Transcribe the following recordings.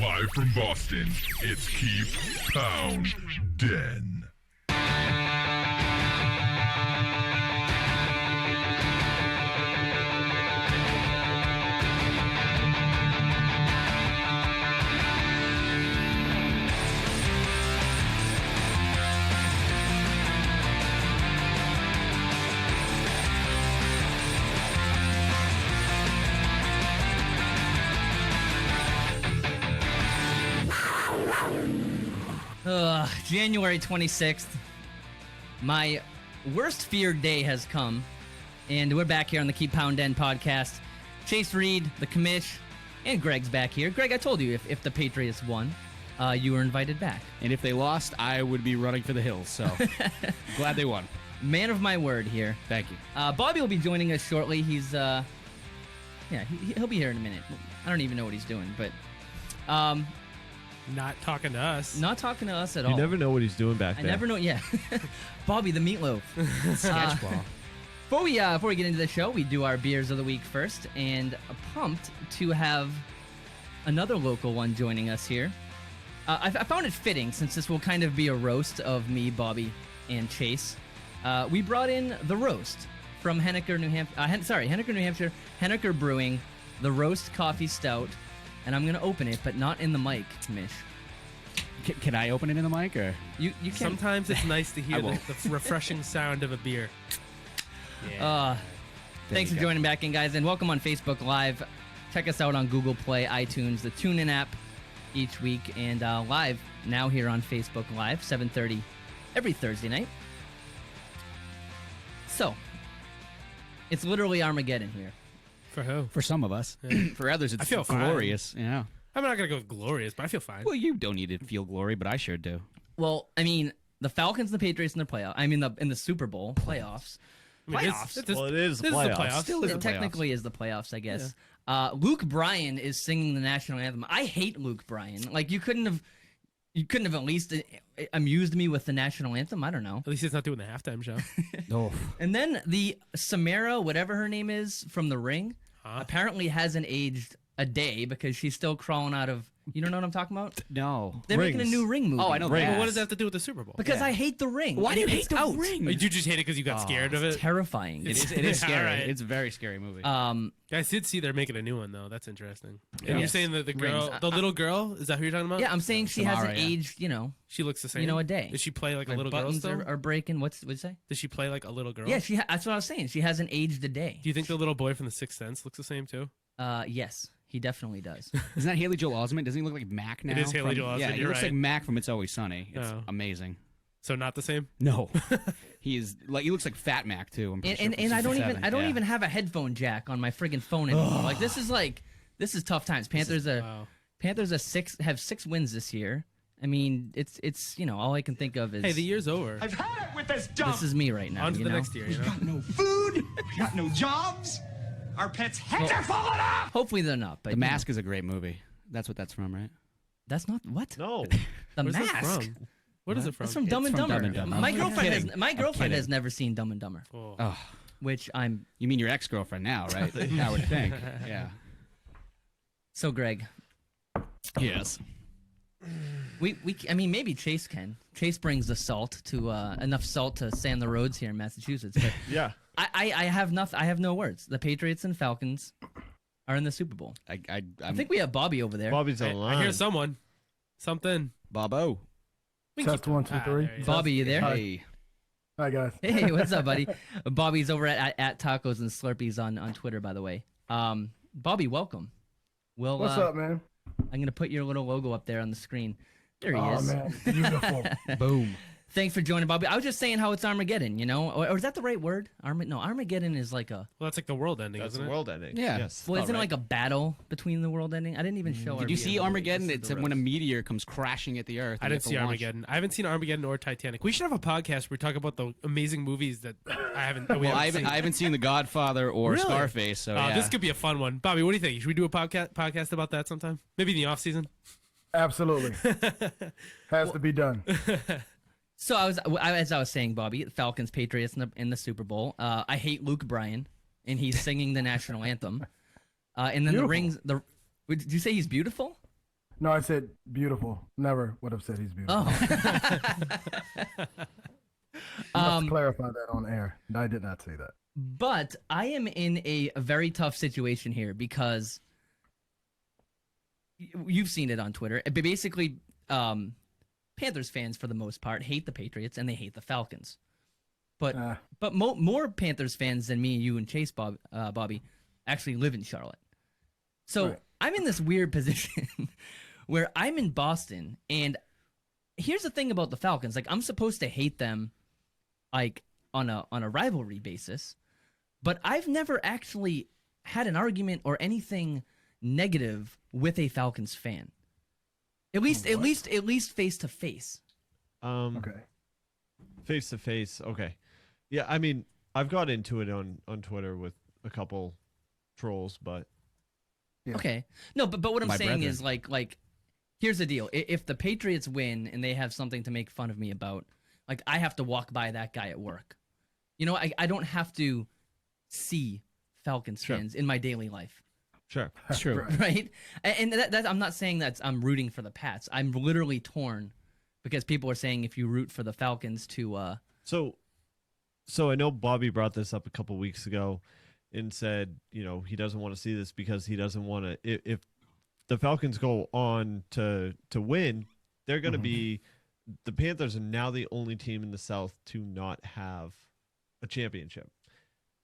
Live from Boston, it's Keep Pound Den. January 26th. My worst feared day has come, and we're back here on the Keep PounDENN podcast. Chase Reed, the commish, and Greg's back here. Greg, I told you if the Patriots won, you were invited back. And if they lost, I would be running for the hills, so glad they won. Man of my word here. Thank you. Bobby will be joining us shortly. He's, he'll be here in a minute. I don't even know what he's doing, but... Not talking to us. Not talking to us at all. You never know what he's doing back there. I never know, yeah. Bobby the Meatloaf. Sketchball. Before we get into the show, we do our beers of the week first, and pumped to have another local one joining us here. I found it fitting, since this will kind of be a roast of me, Bobby, and Chase. We brought in the roast from Henniker, New Hampshire. Henniker, New Hampshire. Henniker Brewing, the roast coffee stout. And I'm going to open it, but not in the mic, Mish. Can I open it in the mic, or you can? Sometimes it's nice to hear the refreshing sound of a beer. Yeah. Thanks for joining back in, guys, and welcome on Facebook Live. Check us out on Google Play, iTunes, the TuneIn app each week, and live now here on Facebook Live, 7:30 every Thursday night. So, it's literally Armageddon here. For who? for some of us. For others, it's I feel fine. glorious. Yeah. I'm not going to go with glorious, but I feel fine. Well, you don't need to feel glory, but I sure do. Well, I mean, the Falcons and the Patriots in the playoff. I mean, in the Super Bowl playoffs. I mean, Well, it is this playoffs. is the playoffs. Still is It the technically is the playoffs, I guess. Luke Bryan is singing the national anthem. I hate Luke Bryan. Like, you couldn't have at least amused me with the national anthem. I don't know. At least he's not doing the halftime show. Oh. And then the Samara, whatever her name is, from The Ring, apparently hasn't aged a day because she's still crawling out of... You don't know what I'm talking about? No. They're making a new Ring movie. Oh, I know. Well, what does that have to do with the Super Bowl? Because I hate The Ring. Why do you hate the Stout. Ring? Did you just hate it because you got scared of it? Terrifying. It is scary. All right. It's a very scary movie. I did see they're making a new one, though. That's interesting. And you're saying that the girl, Rings. the little girl, is that who you're talking about? Yeah, I'm saying she Samara, hasn't yeah. aged, She looks the same. a day. Does she play like a My little girl buttons still? are breaking. What'd you say? Does she play like a little girl? Yeah, that's what I was saying. She hasn't aged a day. Do you think the little boy from The Sixth Sense looks the same too? Yes, he definitely does. Isn't that Haley Joel Osment? Doesn't he look like Mac now? It is Haley Joel Osment, Yeah, he you're looks right. like Mac from It's Always Sunny. It's Oh. amazing. So not the same? No, he looks like Fat Mac too. I'm pretty sure And from I don't 67. even have a headphone jack on my friggin' phone anymore. This is tough times. Panthers have 6 wins this year. I mean, it's all I can think of is Hey, the year's over. I've had it with this dump. this is me right now. On to you the know? next year, you know? Got no food. We got no jobs. Our pets' heads are falling off. Hopefully they're not. But The Mask is a great movie. That's what that's from, right? that's not what No. the Where's Mask. this from? What is it from? It's from Dumb and from Dumber. Dumb and Dumber. My I'm girlfriend kidding. has never seen Dumb and Dumber, Oh. Oh, which I'm you mean your ex-girlfriend now, right? I would think. Yeah. so Greg. Yes. I mean, maybe Chase can. Chase brings the salt to enough salt to sand the roads here in Massachusetts. But Yeah. I have nothing. I have no words. The Patriots and Falcons are in the Super Bowl. I think we have Bobby over there. Bobby's on the line. I hear something. Bobo. Test 1, 2, 3. There you go. Bobby, you there? Hey. Hi guys. Hey, what's up, buddy? Bobby's over at Tacos and Slurpees on Twitter, by the way. Bobby, welcome. What's up, man? I'm gonna put your little logo up there on the screen. There he Oh is. man, beautiful. Boom. Thanks for joining, Bobby. I was just saying how it's Armageddon, or is that the right word? No, Armageddon is like a. Well, that's like the world ending, That's isn't the it? world ending. Yeah. Yes. Well, About isn't it right. like a battle between the world ending? I didn't even show. Did you see Armageddon. Armageddon? This It's is the when a roast. meteor comes crashing at the Earth. I and you didn't have see to launch. Armageddon. I haven't seen Armageddon or Titanic. We should have a podcast where we talk about the amazing movies that I haven't. That we Well, haven't seen. I haven't seen The Godfather or Really? Scarface, so yeah. This could be a fun one. Bobby, what do you think? Should we do a podcast about that sometime? Maybe in the off season. Absolutely. Has to be done. So as I was saying, Bobby, Falcons, Patriots in the Super Bowl. I hate Luke Bryan, and he's singing the national anthem. And then Beautiful. the rings. Did you say he's beautiful? No, I said beautiful. Never would have said he's beautiful. Oh. Let's clarify that on air. I did not say that. But I am in a very tough situation here because you've seen it on Twitter. But basically, Panthers fans, for the most part, hate the Patriots and they hate the Falcons. But more Panthers fans than me, you, and Chase, Bobby, actually live in Charlotte. So Right. I'm in this weird position where I'm in Boston, and here's the thing about the Falcons: like, I'm supposed to hate them, like on a rivalry basis, but I've never actually had an argument or anything negative with a Falcons fan. At least face to face. Okay. Face to face. Okay. Yeah, I mean, I've got into it on Twitter with a couple trolls, but Yeah. Okay. No, but what I'm My saying brethren. is like here's the deal. If the Patriots win and they have something to make fun of me about, like, I have to walk by that guy at work. You know, I don't have to see Falcons Sure. fans in my daily life. sure. It's true. Right? And that I'm not saying that I'm rooting for the Pats. I'm literally torn because people are saying if you root for the Falcons to So I know Bobby brought this up a couple weeks ago and said, he doesn't want to see this because he doesn't want to. If the Falcons go on to win, they're going to be. The Panthers are now the only team in the South to not have a championship.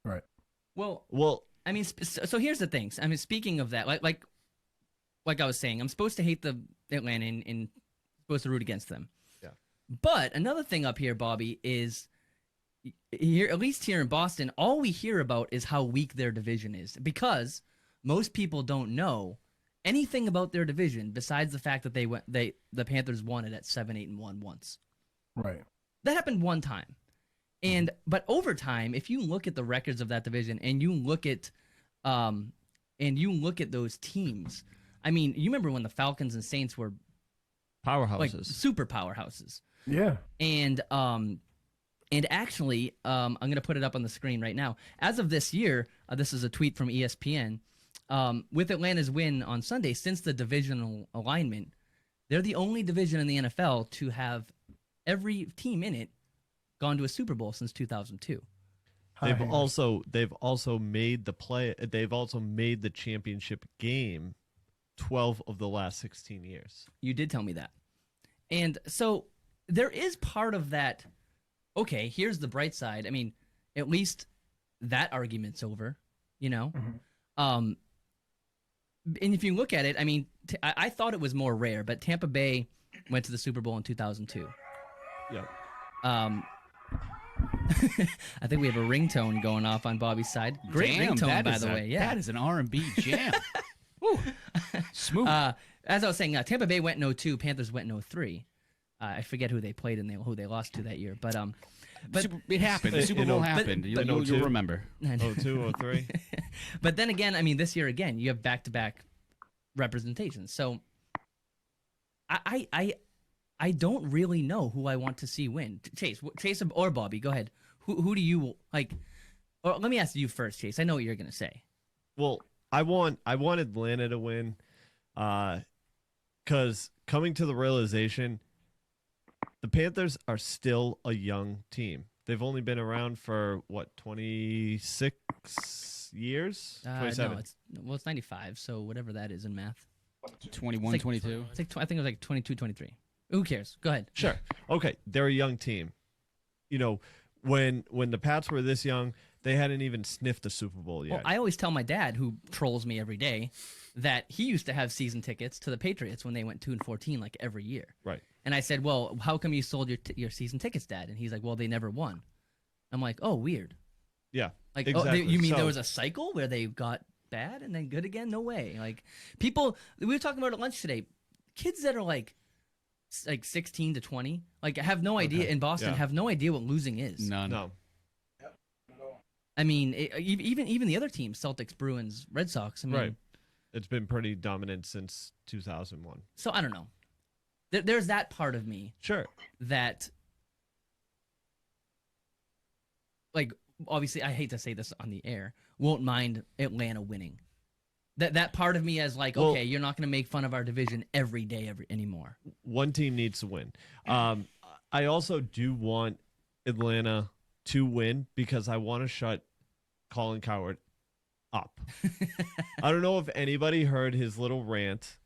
Right. Well, I mean, so here's the thing. I mean, speaking of that, like I was saying, I'm supposed to hate the Atlanta and supposed to root against them. Yeah. But another thing up here, Bobby, is here, at least here in Boston, all we hear about is how weak their division is because most people don't know anything about their division besides the fact that the Panthers won it at 7-8-1 once. Right. That happened one time. But over time, if you look at the records of that division and you look at those teams, I mean, you remember when the Falcons and Saints were powerhouses. like super powerhouses. Yeah. And actually, I'm gonna put it up on the screen right now. As of this year, this is a tweet from ESPN. With Atlanta's win on Sunday, since the divisional alignment, they're the only division in the NFL to have every team in it gone to a Super Bowl since 2002. They've also made the championship game 12 of the last 16 years. You did tell me that. And so there is part of that. Okay, here's the bright side. I mean, at least that argument's over, And if you look at it, I mean, I thought it was more rare, but Tampa Bay went to the Super Bowl in 2002. Yep. I think we have a ringtone going off on Bobby's side. Great Damn, ringtone, that by is the way. Yeah. That is an R&B jam. Woo. Smooth. As I was saying, Tampa Bay went in 02, Panthers went in 03. I forget who they played and who they lost to that year, but it happened. The Super Bowl happened. You'll remember. 02, 03. But then again, I mean, this year again, you have back-to-back representations. So I don't really know who I want to see win. Chase or Bobby, go ahead. Who do you like? Or let me ask you first, Chase. I know what you're gonna say. Well, I want Atlanta to win, because coming to the realization, the Panthers are still a young team. They've only been around for 26 years? 27. No, it's 95, so whatever that is in math. 21, 22. It's like I think it was like 22, 23. Who cares? Go ahead. Sure. Okay, they're a young team. When the Pats were this young, they hadn't even sniffed the Super Bowl yet. Well, I always tell my dad, who trolls me every day, that he used to have season tickets to the Patriots when they went 2-14 like every year. Right. And I said, well, how come you sold your season tickets, Dad? And he's like, well, they never won. I'm like, oh, weird. Yeah. Like, exactly. You mean there was a cycle where they got bad and then good again? No way. Like, people, we were talking about at lunch today, kids that are like 16 to 20, like have no idea in Boston, have no idea what losing is. None. No. I mean, even the other teams, Celtics, Bruins, Red Sox. I mean, Right. It's been pretty dominant since 2001. So I don't know. There's that part of me Sure. that, like, obviously, I hate to say this on the air, won't mind Atlanta winning. that part of me as like, Well- okay, you're not going to make fun of our division every day anymore. One team needs to win. I also do want Atlanta to win because I want to shut Colin Cowherd up. I don't know if anybody heard his little rant.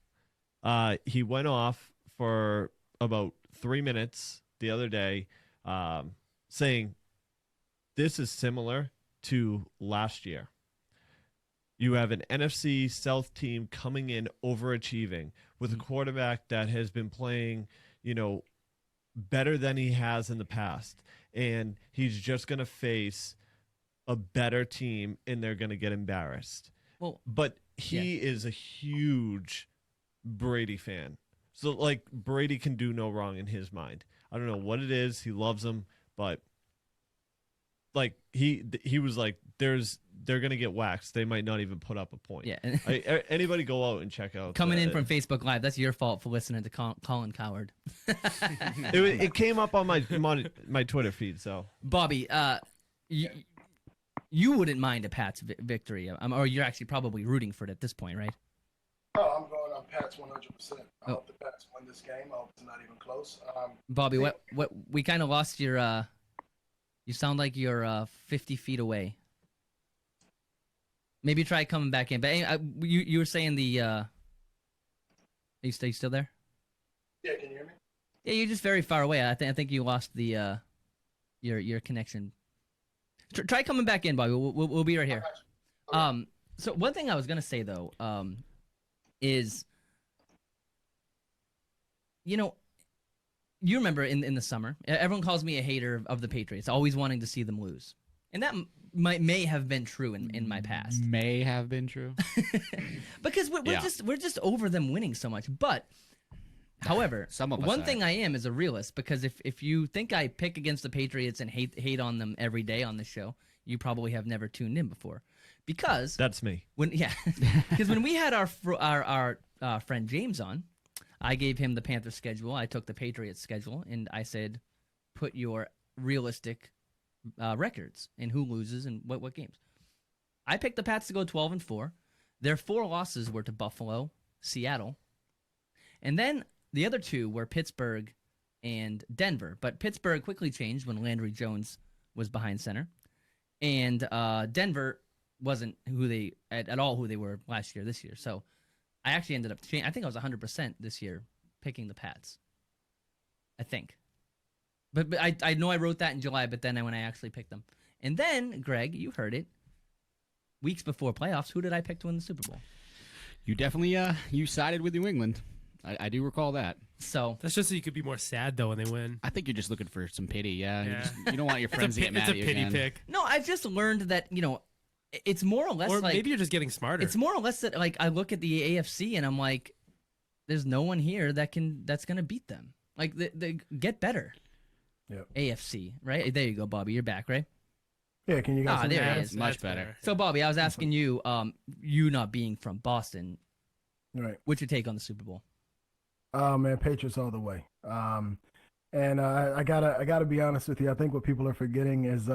He went off for about 3 minutes the other day, saying this is similar to last year. You have an NFC South team coming in overachieving with a quarterback that has been playing, better than he has in the past. And he's just going to face a better team and they're going to get embarrassed. Well, But he is a huge Brady fan. So, like, Brady can do no wrong in his mind. I don't know what it is. He loves him, but, like, he was like, they're going to get waxed. They might not even put up a point. yeah. Anybody go out and check out. Coming in from Facebook Live, that's your fault for listening to Colin Cowherd. It came up on my Twitter feed, so. Bobby, you wouldn't mind a Pats victory, or you're actually probably rooting for it at this point, right? Oh, I'm going on Pats 100%. I hope the Pats win this game. I hope it's not even close. Bobby, what we kind of lost your. You sound like you're 50 feet away. Maybe try coming back in. But you were saying the. Are you still there? Yeah, can you hear me? Yeah, you're just very far away. I think you lost the your connection. Try coming back in, Bobby. We'll be right here. Okay. So one thing I was gonna say though, is, you remember in the summer, everyone calls me a hater of the Patriots, always wanting to see them lose, and that may have been true in my past. May have been true. Because we're just over them winning so much. But however, Some of us one are. thing I am is a realist, because if you think I pick against the Patriots and hate on them every day on this show, you probably have never tuned in before. Because That's me. because when we had our friend James on, I gave him the Panthers schedule. I took the Patriots schedule, and I said, put your realistic records and who loses and what games. I picked the Pats to go 12-4. Their 4 losses were to Buffalo, Seattle, and then the other 2 were Pittsburgh and Denver. But Pittsburgh quickly changed when Landry Jones was behind center, and Denver wasn't at all who they were last year. This year, so I actually ended up I think I was 100% this year picking the Pats. I think. But I know I wrote that in July, but then when I actually picked them. And then, Greg, you heard it. Weeks before playoffs, who did I pick to win the Super Bowl? You definitely you sided with New England. I do recall that. So That's just so you could be more sad though when they win. I think you're just looking for some pity. Yeah, Yeah. You don't want your friends to get mad It's a at you pity again. pick. no, I've just learned that, it's more or less Or like maybe you're just getting smarter. it's more or less that, like, I look at the AFC and I'm like, there's no one here that's gonna beat them. Like, they get better. Yep. AFC, right? There you go, Bobby. You're back, right? Yeah, can you guys hear me? there it That's is. Much that's better. So, Bobby, I was asking you, you not being from Boston, Right. what's your take on the Super Bowl? Oh man, Patriots all the way. And I gotta be honest with you. I think what people are forgetting is,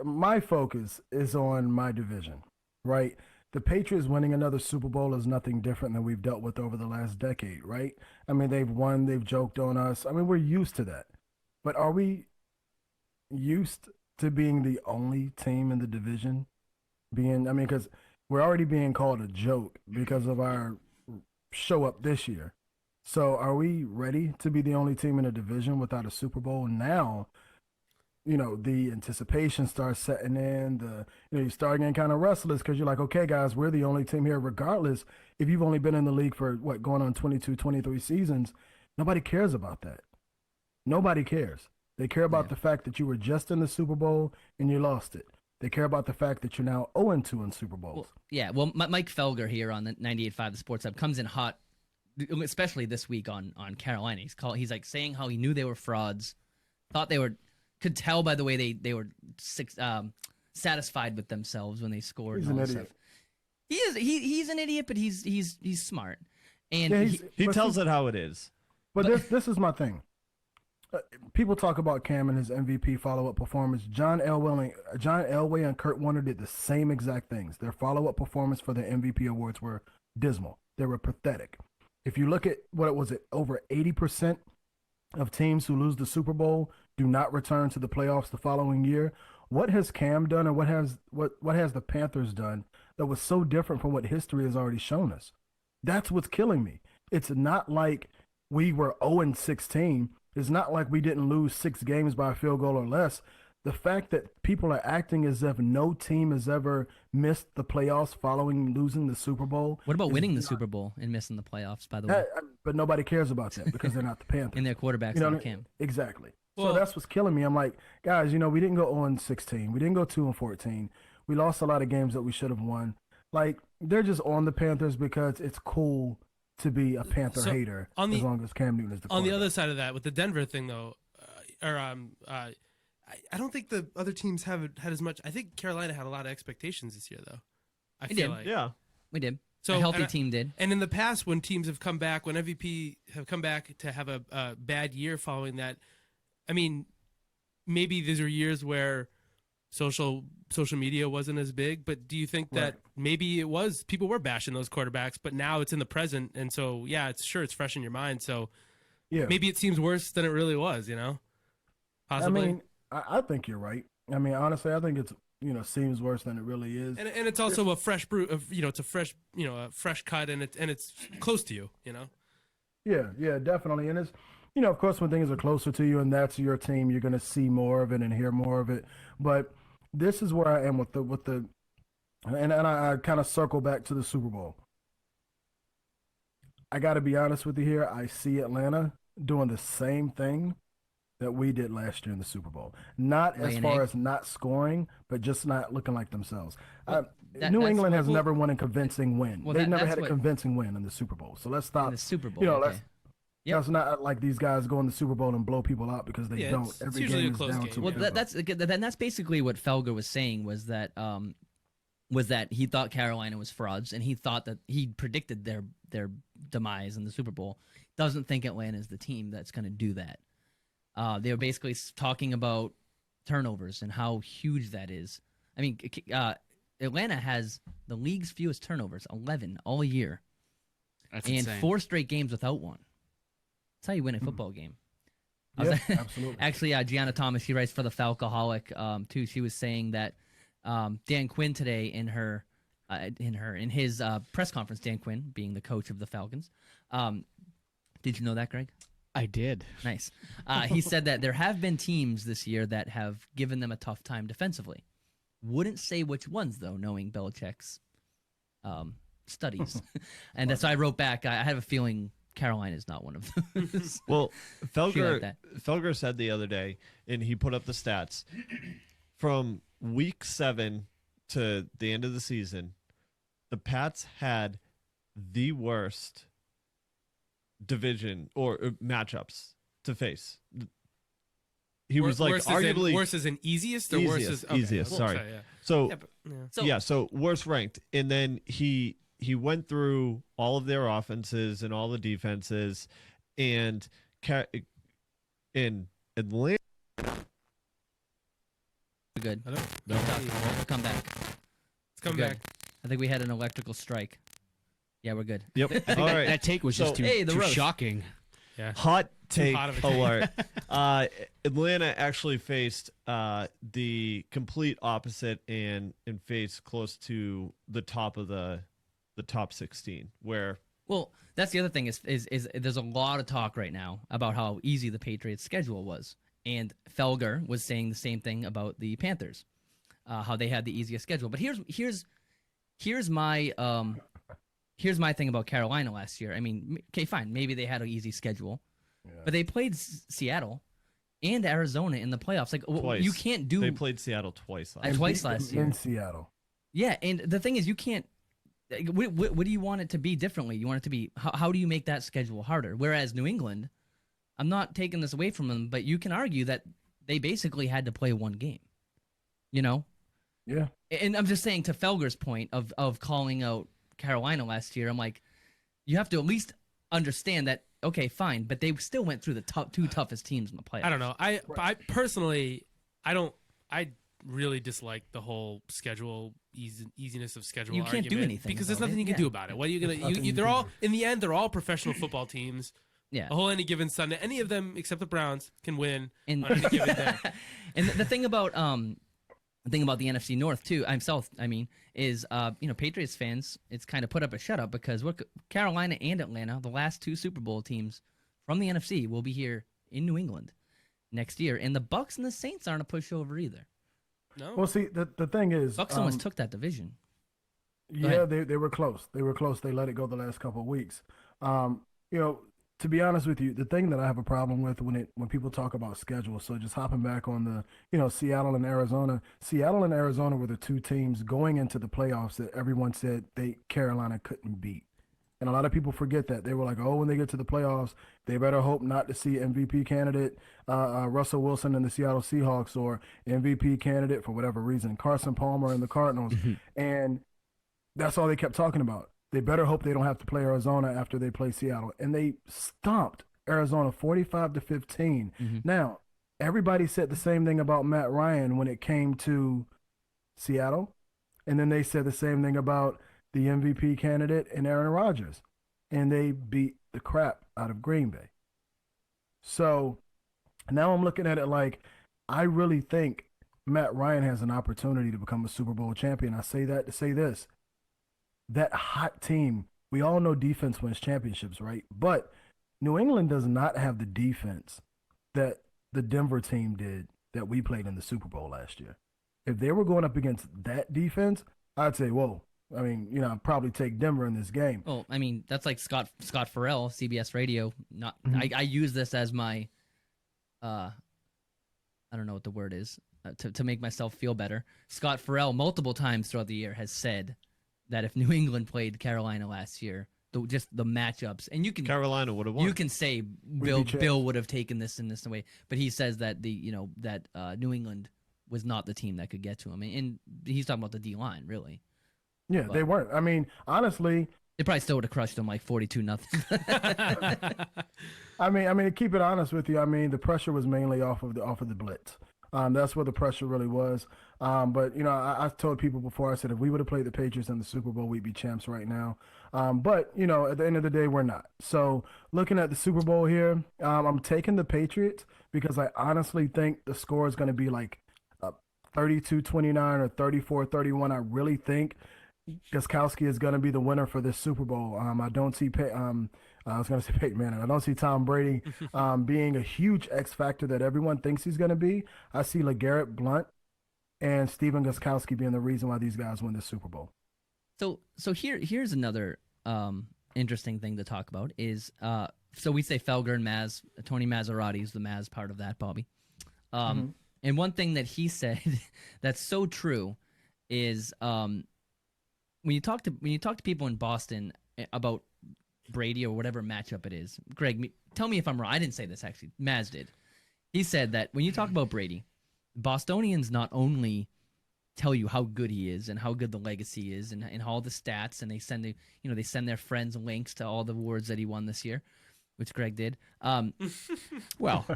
my focus is on my division, right? The Patriots winning another Super Bowl is nothing different than we've dealt with over the last decade, right? I mean, they've won, they've joked on us. I mean, we're used to that. But are we used to being the only team in the division? Because we're already being called a joke because of our show up this year. So are we ready to be the only team in a division without a Super Bowl? Now, the anticipation starts setting in. You start getting kind of restless because you're like, okay, guys, we're the only team here, regardless. If you've only been in the league for going on 22, 23 seasons, nobody cares about that. Nobody cares. They care about the fact that you were just in the Super Bowl and you lost it. They care about the fact that you're now 0-2 in Super Bowls. Well, Mike Felger here on the 98.5 The Sports Hub comes in hot, especially this week on Carolina. He's like saying how he knew they were frauds, could tell by the way they were satisfied with themselves when they scored. He's and an all that idiot. Stuff. He's an idiot, but he's smart. And Yeah, he- He But tells see- it how it is. But this is my thing. people talk about Cam and his MVP follow-up performance. John Elway and Kurt Warner did the same exact things. Their follow-up performance for the MVP awards were dismal. They were pathetic. If you look at over 80% of teams who lose the Super Bowl do not return to the playoffs the following year. What has Cam done, and what has the Panthers done that was so different from what history has already shown us? That's what's killing me. It's not like we were 0-16. It's not like we didn't lose 6 games by a field goal or less. The fact that people are acting as if no team has ever missed the playoffs following losing the Super Bowl. What about winning the Super Bowl and missing the playoffs, by the way? But nobody cares about that because they're not the Panthers. And their quarterback's You know not what I mean? Cam. Exactly. Well- So that's what's killing me. I'm like, guys, we didn't go 0-16. We didn't go 2-14. We lost a lot of games that we should have won. Like, they're just on the Panthers because it's cool to be a Panther So, hater on the- as long as Cam Newton is the On the quarterback. other side of that, with the Denver thing though, I don't think the other teams have had as much. I think Carolina had a lot of expectations this year, though. I They feel did. like Yeah. We did. So A healthy and I- team did. And in the past, when teams have come back, when MVP have come back to have a bad year following that, I mean, maybe these are years where social media wasn't as big. But do you think that maybe it was people were bashing those quarterbacks, but now it's in the present, and so yeah, it's fresh in your mind. So Yeah. maybe it seems worse than it really was. Possibly. I mean, I think you're right. I mean, honestly, I think it's seems worse than it really is. And it's also a fresh brew of it's a fresh a fresh cut, and it's close to you. Yeah, definitely. And it's of course when things are closer to you and that's your team, you're gonna see more of it and hear more of it. But this is where I am with the and I kind of circle back to the Super Bowl. I gotta be honest with you here. I see Atlanta doing the same thing that we did last year in the Super Bowl. Not as Laying far eggs. as not scoring, but just not looking like themselves. New that's England what- has never won a convincing win. Well, They've never that's had a what- convincing win in the Super Bowl. So let's stop. In the Super Bowl. You know, okay. let's Yep. That's not like these guys go in the Super Bowl and blow people out because they Yeah, don't. it's Every usually a game is close down game, to yeah. Well, that's basically what Felger was saying was that he thought Carolina was frauds, and he thought that he predicted their demise in the Super Bowl. Doesn't think Atlanta is the team that's going to do that. They were basically talking about turnovers and how huge that is. I mean, Atlanta has the league's fewest turnovers, 11 all year, That's and insane. 4 straight games without one. That's how you win a football game. Yeah, absolutely. Actually, Gianna Thomas, she writes for the Falcoholic too. She was saying that Dan Quinn today in his press conference, Dan Quinn being the coach of the Falcons. Did you know that, Greg? I did. Nice. He said that there have been teams this year that have given them a tough time defensively. Wouldn't say which ones though, knowing Belichick's studies. And so I wrote back. I have a feeling Carolina is not one of those. Well, She liked that. Felger said the other day, and he put up the stats from week 7 to the end of the season. The Pats had the worst division or matchups to face. He was like worse arguably worse as an easiest or worse as okay, easiest. well, Sorry. yeah. So Yeah, but, yeah. So- yeah, so worst ranked, and then he went through all of their offenses and all the defenses, and in Atlanta. We're good. Hello? We'll come back. Let's come Good. back. I think we had an electrical strike. Yeah, we're good. Yep. I think All that, right. that take was just So- too, Hey, the too roast. shocking. Yeah. Hot take hot of a take. alert. Atlanta faced the complete opposite and faced close to the top of the top 16, where Well, that's the other thing is there's a lot of talk right now about how easy the Patriots' schedule was, and Felger was saying the same thing about the Panthers, how they had the easiest schedule. But here's my thing about Carolina last year. I mean, okay, fine, maybe they had an easy schedule, but they played Seattle and Arizona in the playoffs. Like twice. you can't do They played Seattle twice last And year. twice last year. in Seattle. Yeah, and the thing is, you can't. What do you want it to be differently? You want it to be how do you make that schedule harder? Whereas New England, I'm not taking this away from them, but you can argue that they basically had to play one game. You know, Yeah. and I'm just saying to Felger's point of calling out Carolina last year, I'm like, you have to at least understand that. Okay, fine, but they still went through the two toughest teams in the playoffs. I don't know. I personally, I really dislike the whole schedule easiness of schedule. You can't do argument anything because there's about nothing it. you can Yeah. do about it. What are you gonna? They're all in the end. They're all professional football teams. Yeah. A whole any given Sunday, any of them except the Browns can win And on any given day. and the thing about the NFC North too, South, is Patriots fans, it's kind of put up a shut up because Carolina and Atlanta, the last two Super Bowl teams from the NFC, will be here in New England next year, and the Bucks and the Saints aren't a pushover either. No. Well, see, the thing is, Bucks almost took that division. yeah, they were close. They were close. They let it go the last couple of weeks. To be honest with you, the thing that I have a problem with when people talk about schedule, so just hopping back on the, Seattle and Arizona. Seattle and Arizona were the two teams going into the playoffs that everyone said Carolina couldn't beat. And a lot of people forget that. They were like, when they get to the playoffs, they better hope not to see MVP candidate Russell Wilson and the Seattle Seahawks, or MVP candidate, for whatever reason, Carson Palmer and the Cardinals. And that's all they kept talking about. They better hope they don't have to play Arizona after they play Seattle. And they stomped Arizona 45-15. Now, everybody said the same thing about Matt Ryan when it came to Seattle. And then they said the same thing about the MVP candidate and Aaron Rodgers. And they beat the crap out of Green Bay. So now I'm looking at it like, I really think Matt Ryan has an opportunity to become a Super Bowl champion. I say that to say this. That hot team, we all know defense wins championships, right? But New England does not have the defense that the Denver team did that we played in the Super Bowl last year. If they were going up against that defense, I'd say, whoa. I'd probably take Denver in this game. Well, that's like Scott Farrell, CBS Radio. I use this as my, I don't know what the word is, to make myself feel better. Scott Farrell multiple times throughout the year has said that if New England played Carolina last year, just the matchups, and Carolina would have won. You can say Bill would have taken this in this way, but he says that New England was not the team that could get to him, and he's talking about the D line, really. Yeah, they weren't. Honestly, they probably still would have crushed them like 42-0. To keep it honest with you, the pressure was mainly off of the blitz. That's where the pressure really was. But I told people before, I said if we would have played the Patriots in the Super Bowl, we'd be champs right now. But at the end of the day, we're not. So looking at the Super Bowl here, I'm taking the Patriots because I honestly think the score is going to be like 32-29 or 34-31. I really think Gostkowski is going to be the winner for this Super Bowl. I don't see I was going to say Peyton Manning. I don't see Tom Brady being a huge X factor that everyone thinks he's going to be. I see LeGarrette Blount and Stephen Gostkowski being the reason why these guys win the Super Bowl. So here's another interesting thing to talk about is so we say Felger and Maz. Tony Maserati is the Maz part of that, Bobby. And one thing that he said that's so true is when you talk to people in Boston about Brady or whatever matchup it is, Greg, tell me if I'm wrong. I didn't say this actually. Maz did. He said that when you talk about Brady, Bostonians not only tell you how good he is and how good the legacy is and all the stats, and they send their friends links to all the awards that he won this year, which Greg did. Well,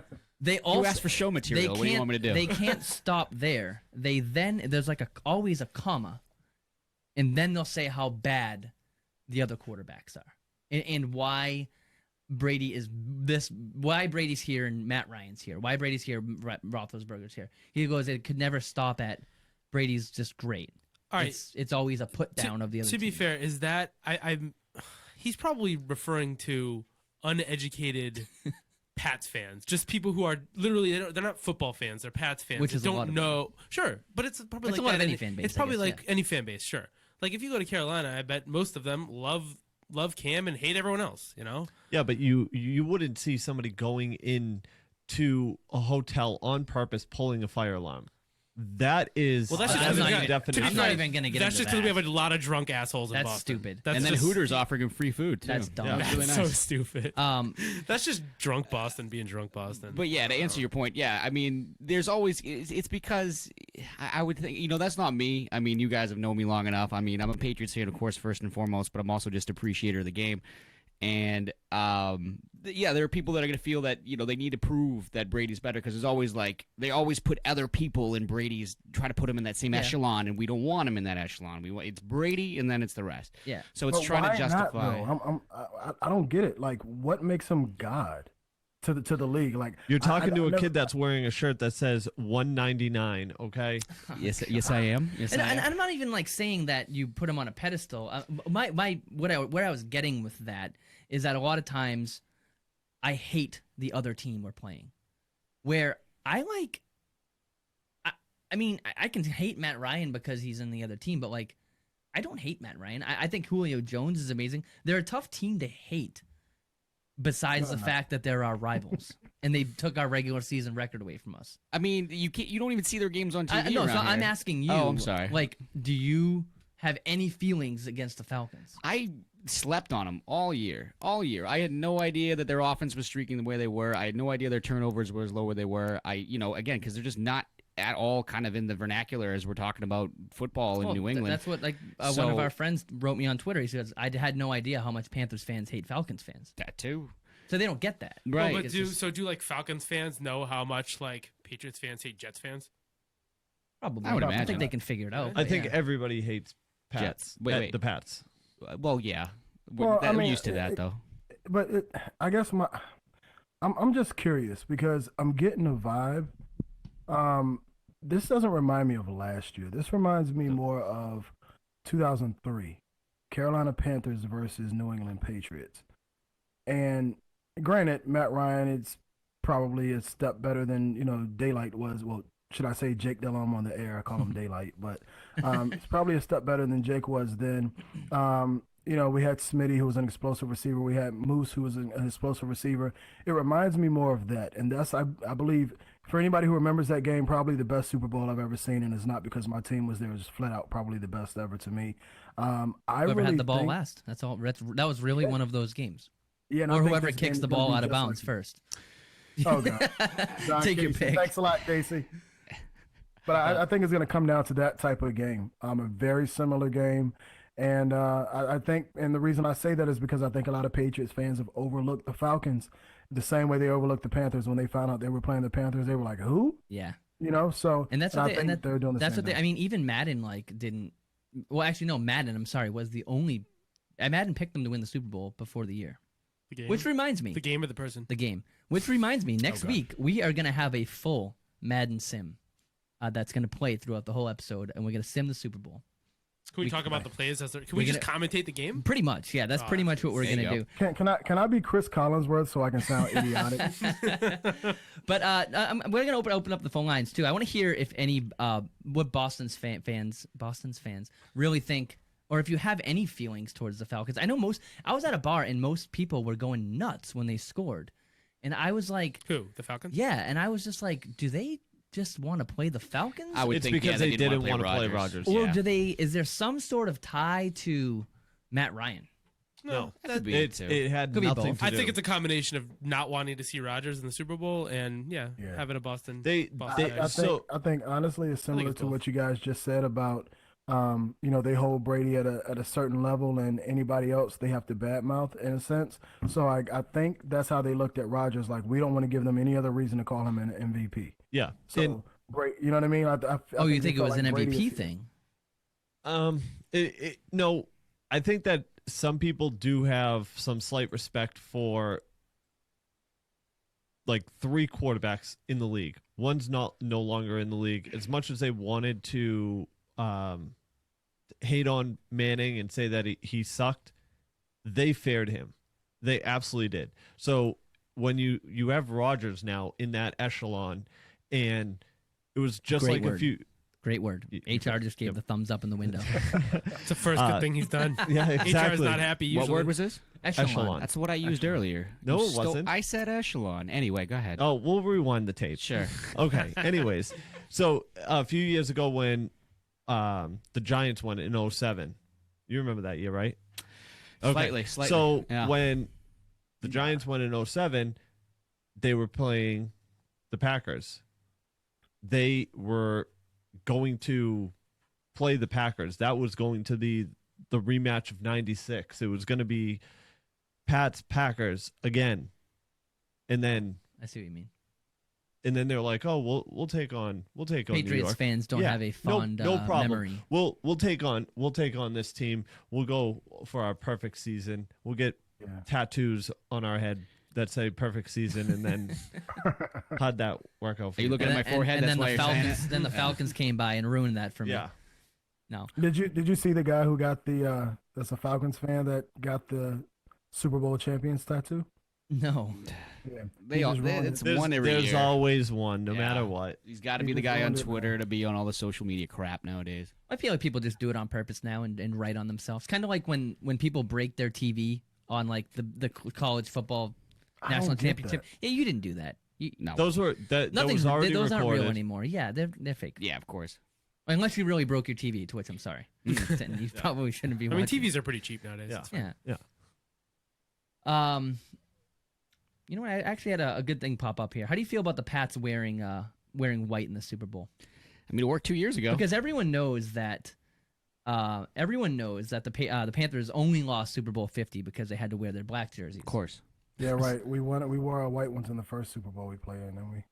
they also you asked for show material. What do you want me to do? They can't stop there. There's like always a comma, and then they'll say how bad the other quarterbacks are and why Brady is this. Why Brady's here and Matt Ryan's here. Why Brady's here, Roethlisberger's here. He goes, it could never stop at Brady's just great. All right, it's always a put down of the other. To be team. fair, is that he's probably referring to uneducated Pats fans, just people who are literally they're not football fans, they're Pats fans. Which is don't a lot of know. Sure, but it's probably it's like a lot that of any fan base. It's probably I guess, like any fan base. Sure, like if you go to Carolina, I bet most of them love Cam and hate everyone else. Yeah, but you wouldn't see somebody going in to a hotel on purpose pulling a fire alarm. That is well, that's just I'm not definition. even- I'm not even gonna get That's into just because we that. have a lot of drunk assholes in That's Boston. stupid. That's and then just, Hooters offering him free food too. That's dumb. Yeah, That's really so nice. stupid. That's just drunk Boston being drunk Boston. But yeah, to answer your point, yeah, I mean, there's always it's because I would think that's not me. I mean, you guys have known me long enough. I mean, I'm a Patriots fan, of course, first and foremost, but I'm also just an appreciator of the game. And yeah, there are people that are going to feel that they need to prove that Brady's better because there's always they always put other people in Brady's, try to put him in that same echelon, and we don't want him in that echelon. It's Brady and then it's the rest. Yeah. So it's But trying why to justify. Not, though? I don't get it. Like, what makes him God to the league? Like, You're talking to a never- kid that's wearing a shirt that says 199. Okay. Yes, I am. Yes, And, I am. and I'm not even saying that you put him on a pedestal. Where I was getting with that is that a lot of times I hate the other team we're playing. Where I can hate Matt Ryan because he's in the other team, but I don't hate Matt Ryan. I think Julio Jones is amazing. They're a tough team to hate. Besides the fact that they're our rivals, and they took our regular season record away from us. I mean, you don't even see their games on TV. No, so around I'm here. asking you. Oh, I'm sorry. Do you have any feelings against the Falcons? I slept on them all year. I had no idea that their offense was streaking the way they were. I had no idea their turnovers were as low as they were. Again, because they're just not at all kind of in the vernacular as we're talking about football in New England. That's what one of our friends wrote me on Twitter. He says, I had no idea how much Panthers fans hate Falcons fans. That too. So they don't get that. Right. Well, but do Falcons fans know how much Patriots fans hate Jets fans? Probably. I would I imagine. think they can figure it out. I but think yeah. everybody hates Pats. Jets. Wait. The Pats. Well, yeah. Well, We're used to that, though. But I guess I'm just curious because I'm getting a vibe. This doesn't remind me of last year. This reminds me more of 2003, Carolina Panthers versus New England Patriots. And granted, Matt Ryan, it's probably a step better than Daylight was. Well, should I say Jake Delhomme on the air? I call him Daylight, but it's probably a step better than Jake was then. We had Smitty, who was an explosive receiver. We had Moose, who was an explosive receiver. It reminds me more of that. And that's, I believe, for anybody who remembers that game, probably the best Super Bowl I've ever seen. And it's not because my team was there. It's flat out probably the best ever to me. Whoever had the ball last. That's all. That was really one of those games. Yeah, and or I think whoever this kicks game's the gonna ball be out of just bounds like first. Oh, God. John Take your Casey, pick. Thanks a lot, Casey. But I think it's going to come down to that type of game. A very similar game. And I think, and the reason I say that is because I think a lot of Patriots fans have overlooked the Falcons the same way they overlooked the Panthers when they found out they were playing the Panthers. They were like, who? Yeah. So And that's what they're doing the that's same what they. thing. I mean, even Madden didn't. Well, actually, no. Madden. I'm sorry. Was the only. Madden picked them to win the Super Bowl before the year. The game? Which reminds me, The game or the person? the game. Which reminds me, next God. week we are gonna have a full Madden sim that's gonna play throughout the whole episode, and we're gonna sim the Super Bowl. Can we talk about the plays? Can we We're just commentate the game? Pretty much, yeah. That's pretty much what we're there you gonna go. do. Can I be Chris Collinsworth so I can sound idiotic? But we're gonna open up the phone lines too. I want to hear if any what Boston's fans really think, or if you have any feelings towards the Falcons. I know I was at a bar and most people were going nuts when they scored, and I was like, Who? The Falcons? yeah, and I was just like, do they just want to play the Falcons? I would It's think because they they didn't didn't want to play Rodgers. Or Yeah. do they? Is there some sort of tie to Matt Ryan? No, That could be it, too. it had Could be nothing both. to I do. think it's a combination of not wanting to see Rodgers in the Super Bowl and having a Boston. They I think honestly it's similar it's to both. what you guys just said about they hold Brady at a certain level and anybody else they have to badmouth in a sense. So I think that's how they looked at Rodgers. Like, we don't want to give them any other reason to call him an MVP. yeah. So And, you know what I mean? I You they think it felt was like an Brady MVP is- thing? no, I think that some people do have some slight respect for like three quarterbacks in the league. One's no longer in the league. As much as they wanted to hate on Manning and say that he sucked, they fared him. They absolutely did. So when you have Rodgers now in that echelon, and it was just Great like word. a few. Great word. HR just gave the thumbs up in the window. It's the first good thing he's done. Yeah, HR is exactly. not happy usually. What word was this? Echelon. That's what I used earlier. No, You it wasn't. I said echelon. Anyway, go ahead. Oh, we'll rewind the tape. Sure. Okay. Anyways, so a few years ago when the Giants won in 2007, you remember that year, right? Slightly. So Yeah. when the Giants won in 2007, they were playing the Packers. They were going to play the Packers. That was going to be the rematch of '96. It was going to be Pats Packers again, and then I see what you mean. they're like, oh, we'll take on New Patriots York. fans don't have a fond no problem. memory. We'll take on this team. We'll go for our perfect season. We'll get tattoos on our head that say perfect season, and then how'd that work out for Are you looking at my forehead? And That's then why the you're saying Falcons, it? then the Falcons came by and ruined that for me. Yeah. No. Did you see the guy who got the that's a Falcons fan that got the Super Bowl champions tattoo? No. Yeah. They He all, just they, ruined it's it. one every There's year. always one, no Yeah. matter what. He's got to He be the just guy on ruined it, Twitter man. to be on all the social media crap nowadays. I feel like people just do it on purpose now and write on themselves. Kind of like when people break their TV on like the college football I national don't get championship. Yeah, you didn't do that. No. Those were that Nothing's was already those aren't recorded. real anymore. Yeah, they're fake. Yeah, of course. Unless you really broke your TV, to which I'm sorry. Then you probably shouldn't be I mean, watching. TVs are pretty cheap nowadays. Yeah. It's fine. Yeah. Yeah. You know what? I actually had a good thing pop up here. How do you feel about the Pats wearing white in the Super Bowl? I mean, it worked 2 years ago. Because everyone knows that the Panthers only lost Super Bowl 50 because they had to wear their black jerseys. Of course. Yeah, right. We wore our white ones in the first Super Bowl we played in, and we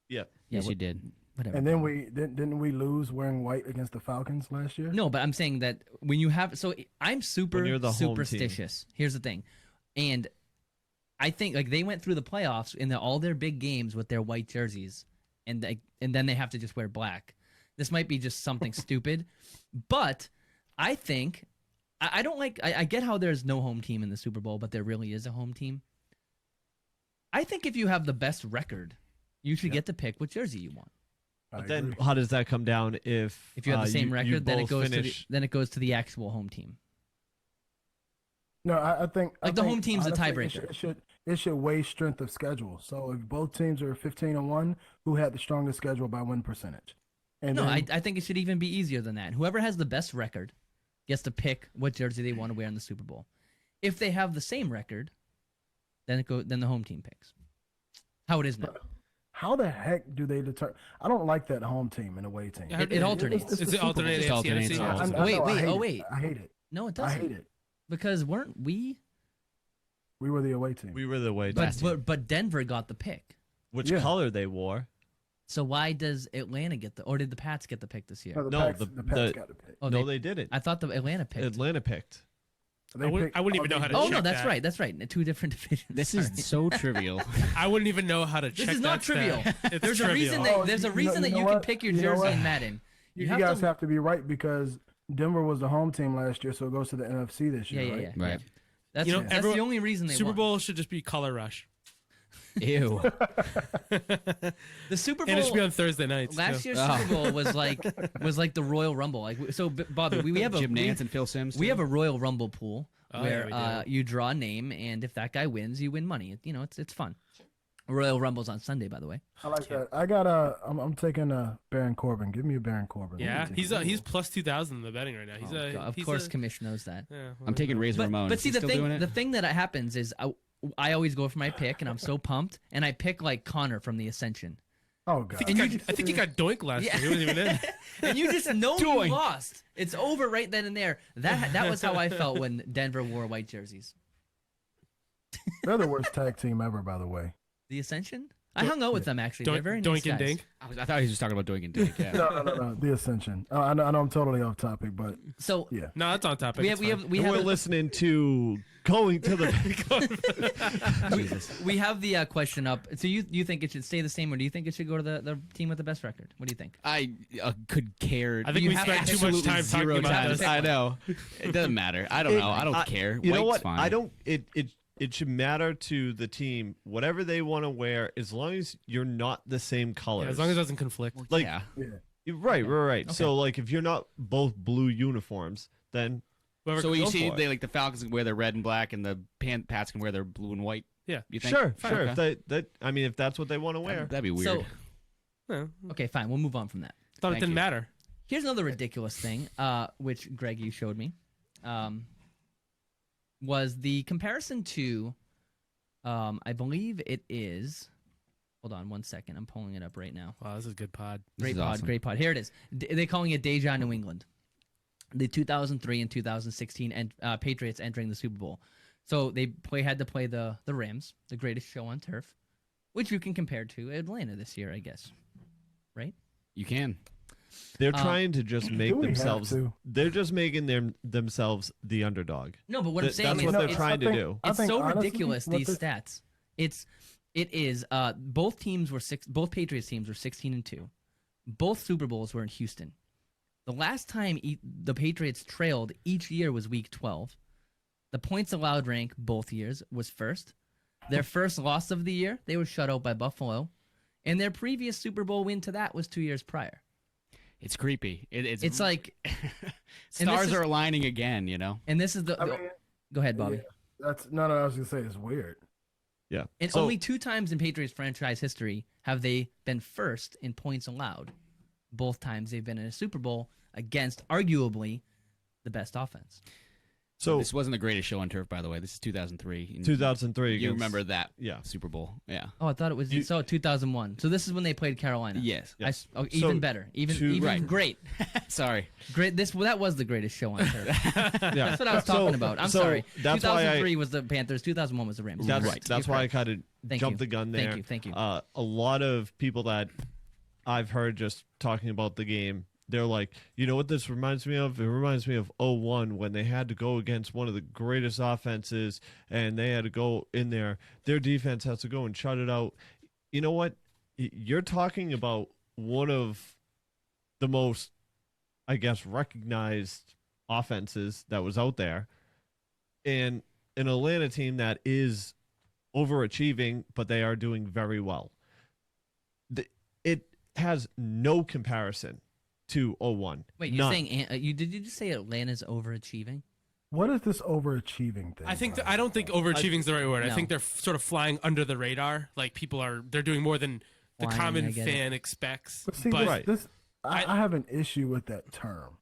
Yeah. Yes, you did. Whatever. and then didn't we lose wearing white against the Falcons last year? No, but I'm saying that when you have I'm super When you're the home team. superstitious. Here's the thing, and I think like they went through the playoffs in all their big games with their white jerseys, and then they have to just wear black. This might be just something stupid, but I think I don't like. I get how there's no home team in the Super Bowl, but there really is a home team. I think if you have the best record, you should get to pick what jersey you want. I But then agree. how does that come down if If you have the same you record, then it both goes finish, to the actual home team. No, I think Like, the home team's the honestly, tiebreaker. It should weigh strength of schedule. So if both teams are 15-1, who had the strongest schedule by win percentage? And No, then, I think it should even be easier than that. Whoever has the best record gets to pick what jersey they want to wear in the Super Bowl. If they have the same record, then the home team picks. How it is now. how the heck do they determine? I don't like that home team and away team. Yeah, It alternates. It's the Is it Super Bowl. alternate Just AFC, alternates, NFC? yeah. I Wait, know, I wait, hate oh, it. wait. I hate it. No, it I doesn't. hate it. Because weren't we? We were the away team. we were the way. But Denver got the pick. Which Yeah. color they wore? So why does Atlanta get or did the Pats get the pick this year? No, the No, Pats, the- the Pats the- got the pick. Oh, No, they didn't. I thought the Atlanta picked. Atlanta picked. They I wouldn't even know how to Oh check no, that's that. right. That's right. Two different divisions. This is so trivial. I wouldn't even know how to check This is not that stat. trivial. It's There's trivial. a reason. Oh, There's a you know- reason you that know you can what? pick your You know jersey what? in Madden. You guys have to be right because Denver was the home team last year, so it goes to the NFC this year, Yeah, right? yeah. Right. That's, You know, that's everyone- the only reason they Super won. Bowl should just be Color Rush. Ew. The Super Bowl. And it should be on Thursday nights. Last too. year's Super Bowl was like the Royal Rumble. Like so, Bobby, we have a Jim Nance and Phil Simms. we have a Royal Rumble pool Oh, where yeah, we do. you draw a name, and if that guy wins, you win money. You know, it's fun. Royal Rumble's on Sunday, by the way. I like that. I got I'm taking Baron Corbin. Give me a Baron Corbin. Yeah, Let me take he's plus 2,000 in the betting right now. He's Oh, a God, of he's course, a, Commish knows that. yeah, I'm taking Razor Ramon. But Is see, he the still doing thing it? the thing that happens is I always go for my pick, and I'm so pumped, and I pick like Connor from the Ascension, Oh god. I think he got doinked last year. He wasn't even in. and you just know you Doink. lost. It's over right then and there. That was how I felt when Denver wore white jerseys. They're the worst tag team ever, by the way. The Ascension. I hung out with them actually. They're very nice Doink and guys. Dink. I thought he was just talking about Doink and Dink. Yeah. No. The Ascension. I know I'm totally off topic, but So yeah. No, that's on topic. we It's have fine. we And have we're a- listening to going to the. we have the question up. So you think it should stay the same, or do you think it should go to the team with the best record? What do you think? I could care. I think You we have spent too much absolutely time talking zero about time. this. I know. It doesn't matter. I don't know. I don't care. You know White's what? Fine. I don't. It should matter to the team whatever they want to wear, as long as you're not the same colors. Yeah, as long as it doesn't conflict. like Yeah. right. So like if you're not both blue uniforms, then Whoever So you go see, for it. they like the Falcons can wear their red and black, and the Pats can wear their blue and white. Yeah. You think? sure. Okay. That I mean, if that's what they want to wear. That'd be weird. So Yeah. okay, fine. We'll move on from that. Thought it Thank didn't you. matter. Here's another ridiculous thing, which Greg you showed me, was the comparison to, I believe it is. Hold on 1 second. I'm pulling it up right now. Wow, this is a good pod. This Great is pod, awesome. great pod. Here it is. They're calling it Deja New England. The 2003 and 2016 Patriots entering the Super Bowl. So they had to play the Rams, the greatest show on turf, which you can compare to Atlanta this year, I guess. Right? You can. They're trying to just make Do we have themselves. to? They're just making themselves the underdog. No, but what I'm saying That's is what they're it's, trying to think- do. I it's think, so honestly, ridiculous what these this- stats. It is both Patriots teams were 16-2. Both Super Bowls were in Houston. The last time the Patriots trailed each year was Week 12. The points allowed rank both years was first. Their first loss of the year, they were shut out by Buffalo, and their previous Super Bowl win to that was 2 years prior. It's creepy. It's like stars is- are aligning again. and this is I mean, go ahead, Bobby. yeah, that's no. I was gonna say it's weird. Yeah. And So- only 2 times in Patriots franchise history have they been first in points allowed. Both times they've been in a Super Bowl against arguably the best offense. So this wasn't the greatest show on turf, by the way. This is 2003. And 2003. You against- remember that Yeah. Super Bowl? Yeah. Oh, I thought it was 2001. So this is when they played Carolina. Yes. Yes. Even So, better. Even Right. great. Sorry. Great. That was the greatest show on turf. Yeah. That's what I was talking about. I'm so sorry. That's why 2003 was the Panthers. 2001 was the Rams. That's Right. That's You're why I correct. kind of Thank jumped you. the gun there. Thank you. A lot of people that I've heard just talking about the game, they're like, you know what this reminds me of? It reminds me of '01 when they had to go against one of the greatest offenses and they had to go in there. Their defense has to go and shut it out. You know what? You're talking about one of the most, I guess, recognized offenses that was out there, and an Atlanta team that is overachieving, but they are doing very well. It has no comparison to '01. Wait, you're None. saying did you just say Atlanta's overachieving? What is this overachieving thing? I think Brian? I don't think overachieving is the right word. No. I think they're sort of flying under the radar. Like they're doing more than the Flying, I common get fan expects. But see, Right. I have an issue with that term.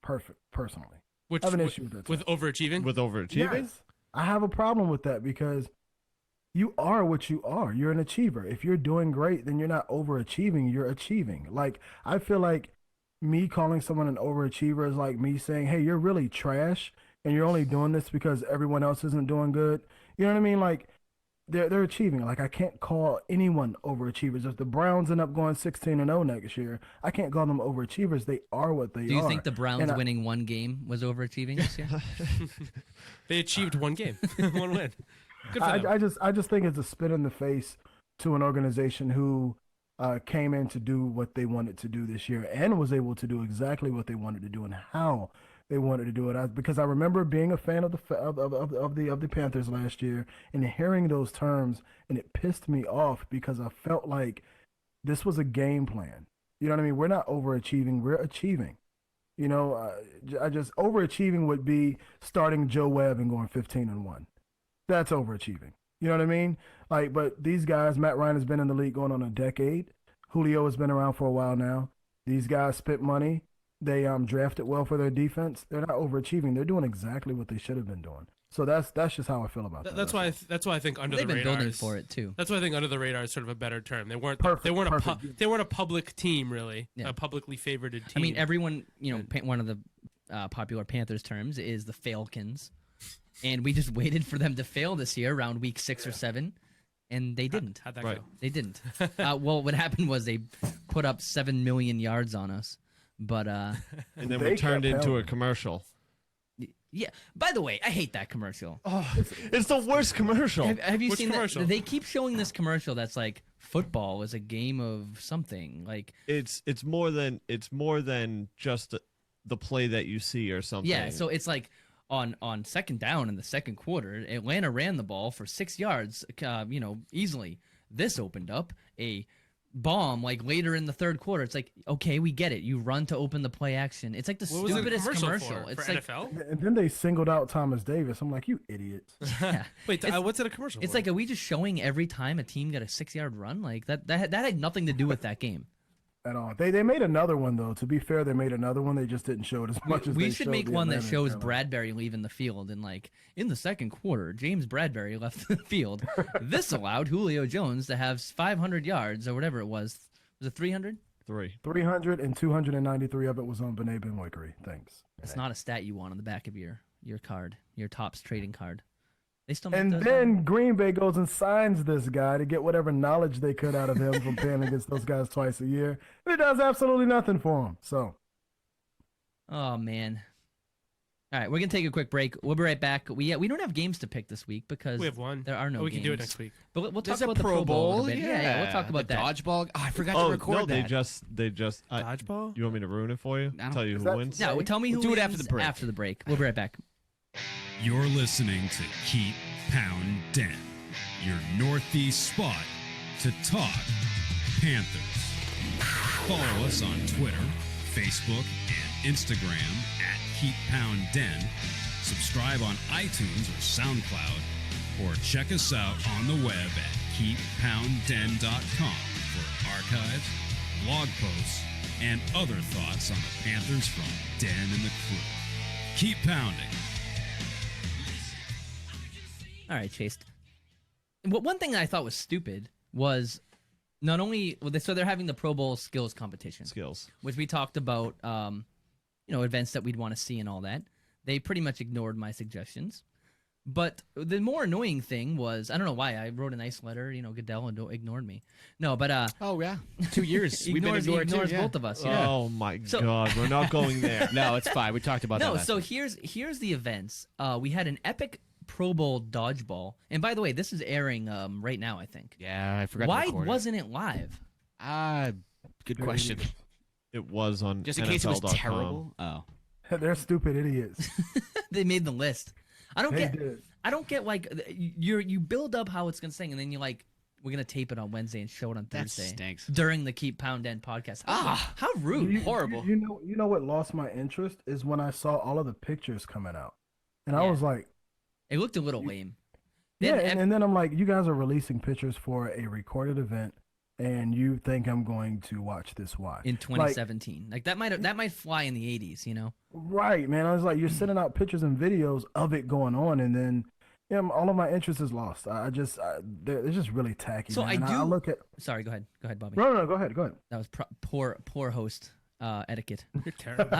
Personally, which I have an issue with that. with overachieving. With overachieving? Yes, I have a problem with that because you are what you are. You're an achiever. If you're doing great, then you're not overachieving. You're achieving. Like, I feel like me calling someone an overachiever is like me saying, "Hey, you're really trash, and you're only doing this because everyone else isn't doing good." You know what I mean? Like, they're achieving. Like, I can't call anyone overachievers. If the Browns end up going 16-0 next year, I can't call them overachievers. They are what they are. Do you think the Browns And winning one game was overachieving this year? They achieved one game, one win. Good for them. I just think it's a spit in the face to an organization who came in to do what they wanted to do this year and was able to do exactly what they wanted to do and how they wanted to do it. Because I remember being a fan of the Panthers last year and hearing those terms, and it pissed me off because I felt like this was a game plan. You know what I mean? We're not overachieving; we're achieving. You know, I just overachieving would be starting Joe Webb and going 15-1. That's overachieving. You know what I mean? Like, but these guys, Matt Ryan has been in the league going on a decade. Julio has been around for a while now. These guys spent money. They drafted well for their defense. They're not overachieving. They're doing exactly what they should have been doing. So that's just how I feel about that. That's why I think under They've the been radar building is- for it too. That's why I think under the radar is sort of a better term. They weren't Perfect, they weren't perfect. they weren't a public team really, Yeah. a publicly favored team. I mean, everyone, one of the popular Panthers terms is the Falcons, and we just waited for them to fail this year around week 6 or 7, and they didn't. How'd that Right. go? They didn't. Well, what happened was they put up 7 million yards on us, but And then They we turned kept into a pounding. commercial. yeah. By the way, I hate that commercial. It's the worst commercial. Have you Which seen commercial? that? They keep showing this commercial that's like football is a game of something. Like, It's more than just the play that you see or something. yeah, so it's like on second down in the second quarter, Atlanta ran the ball for 6 yards, easily. This opened up a bomb like later in the third quarter. It's like, okay, we get it. You run to open the play action. It's like the What was the stupidest commercial for? It's For like NFL? And then they singled out Thomas Davis. I'm like, you idiots. yeah. Wait, It's- what's it a commercial It's for? like, are we just showing every time a team got a 6-yard run? Like that had nothing to do with that game. At all. They made another one though. To be fair, they made another one. They just didn't show it as much as We they should showed make the one that Atlanta shows Carolina. Bradbury leaving the field, and like in the second quarter, James Bradbury left the field. This allowed Julio Jones to have 500 yards or whatever it was. Was it 300? 300 and 293 of it was on Benet Benwickery. Thanks. It's not a stat you want on the back of your card, your Topps trading card. They still make And those, then Green Bay goes and signs this guy to get whatever knowledge they could out of him from playing against those guys twice a year. And it does absolutely nothing for him. So, Oh man. All right, we're gonna take a quick break. We'll be right back. We don't have games to pick this week because We have one. there are no. We can do it games. next week. But we'll talk There's a about the Pro Bowl. a little bit. Yeah, we'll talk about the that. dodgeball. Oh, I forgot Oh to record no, that. they just. Dodgeball? You want me to ruin it for you? I don't- Tell you Is who that- wins. No, tell me who We'll do it wins after the break. After the break, we'll be right back. You're listening to Keep PounDENN, your Northeast spot to talk Panthers. Follow us on Twitter, Facebook, and Instagram at Keep PounDENN. Subscribe on iTunes or SoundCloud, or check us out on the web at keeppoundden.com for archives, blog posts, and other thoughts on the Panthers from Den and the crew. Keep pounding. All right, Chase. One thing that I thought was stupid was not only so they're having the Pro Bowl skills competition, Skills. which we talked about, events that we'd want to see and all that. They pretty much ignored my suggestions. But the more annoying thing was, I don't know why, I wrote a nice letter, Goodell ignored me. No, but Oh yeah, 2 years. We've been ignores ignored ignores too, yeah. both of us. Yeah. Oh my So- God, we're not going there. No, it's fine. We talked about that. No, last so week. here's the events. We had an epic Pro Bowl dodgeball, and by the way, this is airing right now, I think. Yeah, I forgot. Why to record wasn't it live? Good question. It was on Just in case it was NFL.com. terrible. Oh, they're stupid idiots. They made the list. I don't They get. did. I don't get like you build up how it's gonna sing, and then you're like, we're gonna tape it on Wednesday and show it on that Thursday stinks. during the Keep PounDENN podcast. How rude! Horrible. You know what lost my interest is when I saw all of the pictures coming out. And I Yeah. was like, It looked a little lame. yeah, Then and then I'm like, you guys are releasing pictures for a recorded event, and you think I'm going to watch this? Why? in 2017, like that might fly in the 80s, Right, man. I was like, you're sending out pictures and videos of it going on, and then all of my interest is lost. They're just really tacky. So man. I do- I look at. Sorry, go ahead, Bobby. No, go ahead. That was poor host etiquette. You're terrible.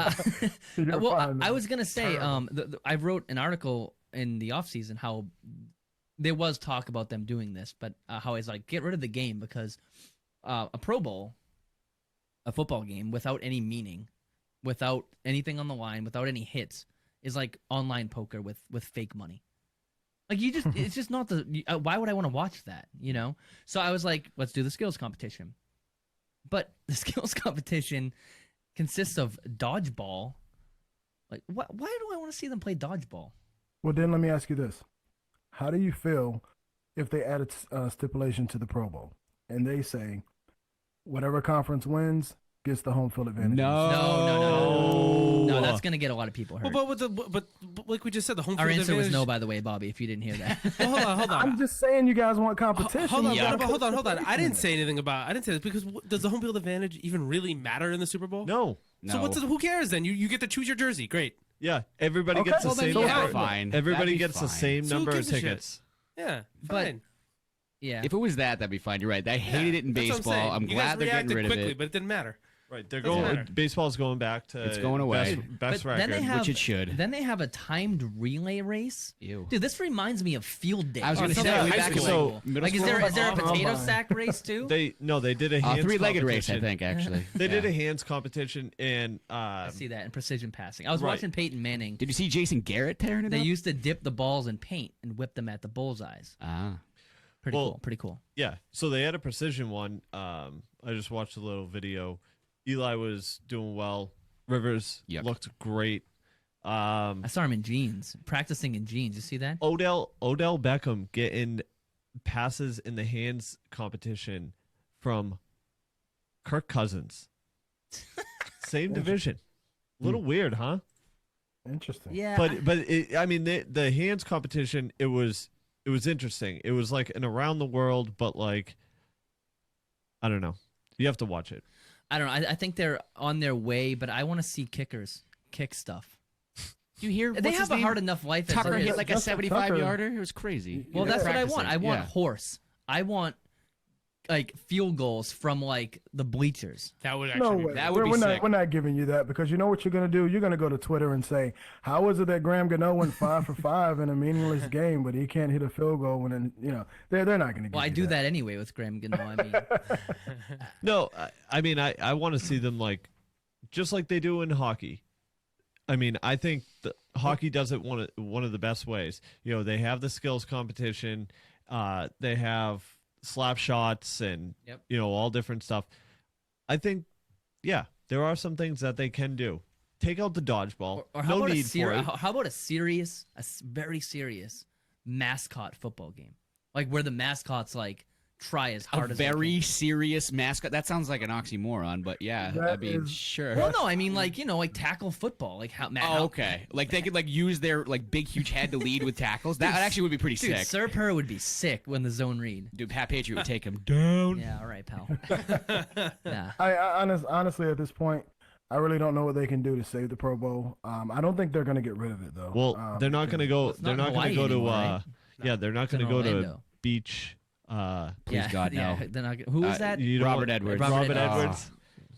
You're Well, fine, I man. was gonna say, I wrote an article in the off season how there was talk about them doing this, but how it's like get rid of the game because a Pro Bowl, a football game without any meaning, without anything on the line, without any hits, is like online poker with fake money. Like it's just not why would I want to watch that? So I was like, let's do the skills competition, but the skills competition consists of dodgeball. Like, why do I want to see them play dodgeball? Well, then let me ask you this: how do you feel if they added stipulation to the Pro Bowl and they say whatever conference wins gets the home field advantage? No, that's gonna get a lot of people hurt. Well, but like we just said, the home Our field answer was advantage. no, by the way, Bobby. If you didn't hear that, Well, hold on. I'm just saying you guys want competition. Hold on, You gotta hold on. put I didn't stipulation say anything about. I didn't say this because does the home field advantage even really matter in the Super Bowl? No. So who cares then? You get to choose your jersey. Great. Yeah, everybody Okay, gets the well, then, same yeah, number. fine. Everybody That'd be gets the fine. same So who number of gives a shit? tickets. Yeah, But- fine. yeah. If it was that'd be fine. You're right. I hated it in That's what baseball. saying. I'm You glad guys they're getting reacted rid quickly, of it. but it didn't matter. Right, they're Doesn't going. matter. Baseball's going back to It's going away. Best But record. then they have, which it should. Then they have a timed relay race. Ew. Dude, this reminds me of field day. I was Oh, going to it say, sounds way like back high in school. like middle Like, is school. there a potato Combine. sack race too? they did a hands three-legged race, I competition. think, actually. They did Yeah. a hands competition, and I see that in precision passing. I was Right. watching Peyton Manning. Did you see Jason Garrett tearing it They up? used to dip the balls in paint and whip them at the bullseyes. Ah. Pretty Well, cool. Pretty cool. yeah. So they had a precision one. I just watched a little video. Eli was doing well. Rivers Yep. looked great. I saw him in jeans, practicing in jeans. You see that? Odell Beckham getting passes in the hands competition from Kirk Cousins. Same division. A little weird, huh? Interesting. Yeah. But I mean the hands competition it was interesting. It was like an around the world, but like I don't know. You have to watch it. I don't know. I think they're on their way, but I want to see kickers kick stuff. Do you hear? They have a hard enough life. As Tucker it hit is. like a Justin 75 Tucker- yarder. It was crazy. Well, Yeah. that's what I want. I want Yeah. horse. I want like field goals from like the bleachers. That would No actually way. that would be we're sick. not. We're not giving you that because you know what you're gonna do. You're gonna go to Twitter and say, "How is it that Graham Gano went 5 for 5 in a meaningless game, but he can't hit a field goal?" When they're not gonna. Give Well, I you do that anyway with Graham Gano. I mean, No, I mean, I want to see them like, just like they do in hockey. I mean, I think hockey does it one of the best ways. They have the skills competition. They have slap shots and Yep. all different stuff. I think, yeah, there are some things that they can do. Take out the dodgeball. or how no about need for it. how about very serious mascot football game, like where the mascots like try as hard A as they very can. serious mascot. That sounds like an oxymoron, but yeah, That I mean, is- sure. Well, no, I mean like like tackle football, like how. Oh, okay. Like they could like use their like big huge head to lead with tackles. That actually would be pretty Dude, sick. Sir Purr would be sick when the zone read. Dude, Pat Patriot would take him down. Yeah, all right, pal. Yeah. Honestly, at this point, I really don't know what they can do to save the Pro Bowl. I don't think they're gonna get rid of it though. Well, they're not going to go. it's They're not not going to go Hawaii to. anymore, right? Yeah, they're not It's in going to go to Orlando. beach. Please, God, no. Yeah, they're not, who is that? You don't Robert want- Edwards. Robert Robert Edwards.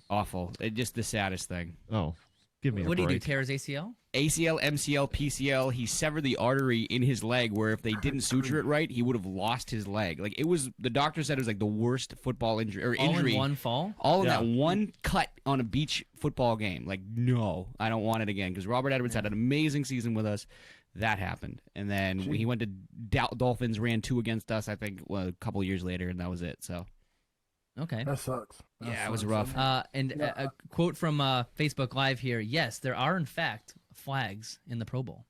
Awful. Just the saddest thing. Oh, give me a What do you do? break. Tear his ACL? ACL, MCL, PCL. He severed the artery in his leg where if they didn't suture it right, he would have lost his leg. Like the doctor said it was like the worst football injury or All injury. in one fall? All in Yeah. that one cut on a beach football game. Like, no, I don't want it again. Because Robert Edwards had an amazing season with us. That happened. And then he went to Dolphins, ran 2 against us, I think, a couple years later, and that was it. So, Okay. that sucks. That yeah, it was sucks. rough. And a quote from Facebook Live here. Yes, there are, in fact, flags in the Pro Bowl.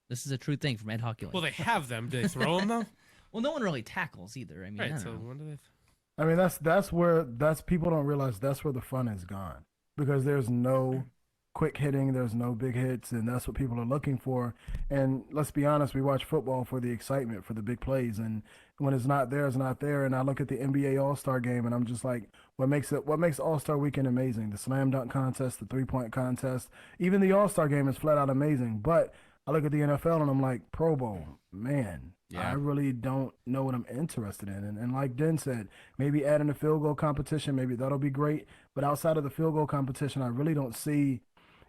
This is a true thing from Ed Hockuley. Well, they have them. Do they throw them though? Well, no one really tackles either. I mean, I Right. don't So know. when do they? I mean, that's where people don't realize that's where the fun is gone because there's no quick hitting, there's no big hits, and that's what people are looking for. And let's be honest, we watch football for the excitement, for the big plays, and when it's not there, it's not there. And I look at the NBA All-Star game, and I'm just like, what makes All-Star Weekend amazing? The slam dunk contest, the 3-point contest, even the All-Star game is flat out amazing. But I look at the NFL, and I'm like, Pro Bowl, man. Yeah. I really don't know what I'm interested in. And like Den said, maybe adding a field goal competition, maybe that'll be great. But outside of the field goal competition, I really don't see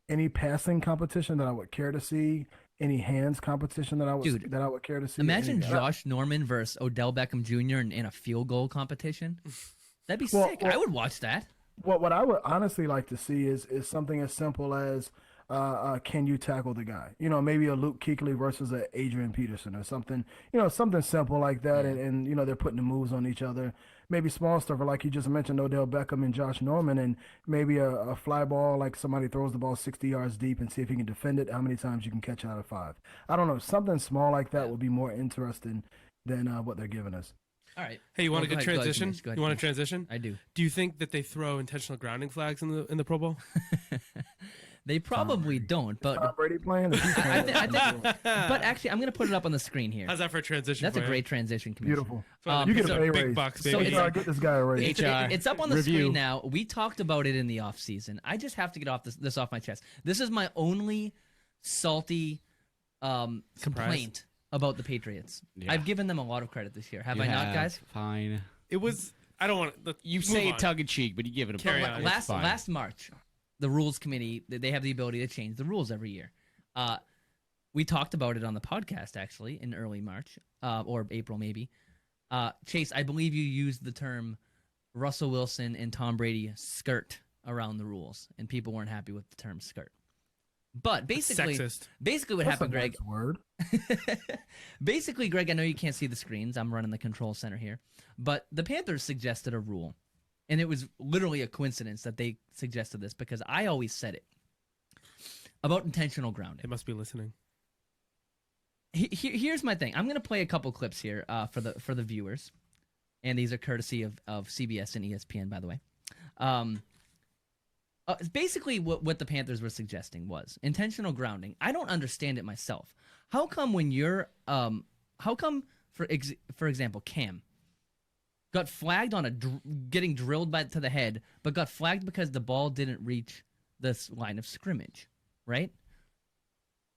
any passing competition that I would care to see, any hands competition that I would care to see. Imagine any- Josh Norman versus Odell Beckham Jr. in a field goal competition. That'd be Well, sick. well- I would watch that. What I would honestly like to see is something as simple as can you tackle the guy? Maybe a Luke Kuechly versus a Adrian Peterson or something. Something simple like that, and they're putting the moves on each other. Maybe small stuff, or like you just mentioned, Odell Beckham and Josh Norman, and maybe a fly ball, like somebody throws the ball 60 yards deep and see if he can defend it. How many times you can catch out of 5? I don't know. Something small like that would be more interesting than what they're giving us. All right. Hey, you want Well, a good go ahead, transition? finish. Go ahead, You want a finish. transition? I do. Do you think that they throw intentional grounding flags in the Pro Bowl? They probably don't, but Tom Brady playing? If he's I playing, think, but actually, I'm going to put it up on the screen here. How's that for a transition? That's a for you? great transition, Commissioner. beautiful. Um, You get so- a pay big raise. bucks, so baby. it's- Get this guy a raise. It's up on the Review. screen now. We talked about it in the off season. I just have to get this off my chest. This is my only salty complaint about the Patriots. Yeah. I've given them a lot of credit this year. Have You I not, have. guys? Fine. It was. I don't want to. You say it tongue in cheek, but you give it a Carry break. on. It's fine. Last March, the rules committee, they have the ability to change the rules every year. We talked about it on the podcast actually in early March or April maybe. Chase, I believe you used the term Russell Wilson and Tom Brady skirt around the rules, and people weren't happy with the term skirt. But basically, Sexist. what That's happened, a Greg? nice word. Basically, Greg, I know you can't see the screens. I'm running the control center here. But the Panthers suggested a rule. And it was literally a coincidence that they suggested this because I always said it about intentional grounding. It must be listening. Here's my thing. I'm going to play a couple clips here for the viewers. And these are courtesy of CBS and ESPN, by the way. Basically, what the Panthers were suggesting was intentional grounding. I don't understand it myself. How come when you're, for example, Cam got flagged on getting drilled to the head, but got flagged because the ball didn't reach this line of scrimmage, right?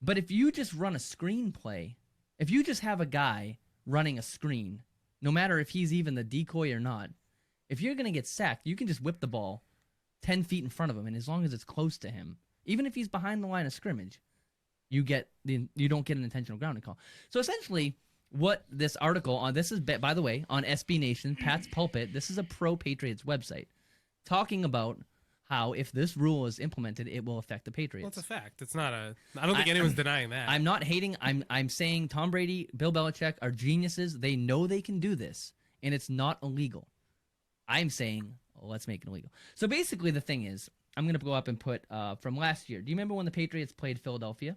But if you just run a screen play, if you just have a guy running a screen, no matter if he's even the decoy or not, If you're going to get sacked, you can just whip the ball 10 feet in front of him, and as long as it's close to him, even if he's behind the line of scrimmage, you don't get an intentional grounding call. So essentially, what this article on this is, by the way, on SB Nation, Pat's Pulpit. This is a pro Patriots website talking about how if this rule is implemented, it will affect the Patriots. Well, it's a fact. It's not a. I don't think anyone's denying that. I'm not hating. I'm saying Tom Brady, Bill Belichick are geniuses. They know they can do this, and it's not illegal. I'm saying, let's make it illegal. So basically, the thing is, I'm going to go up and put from last year. Do you remember when the Patriots played Philadelphia?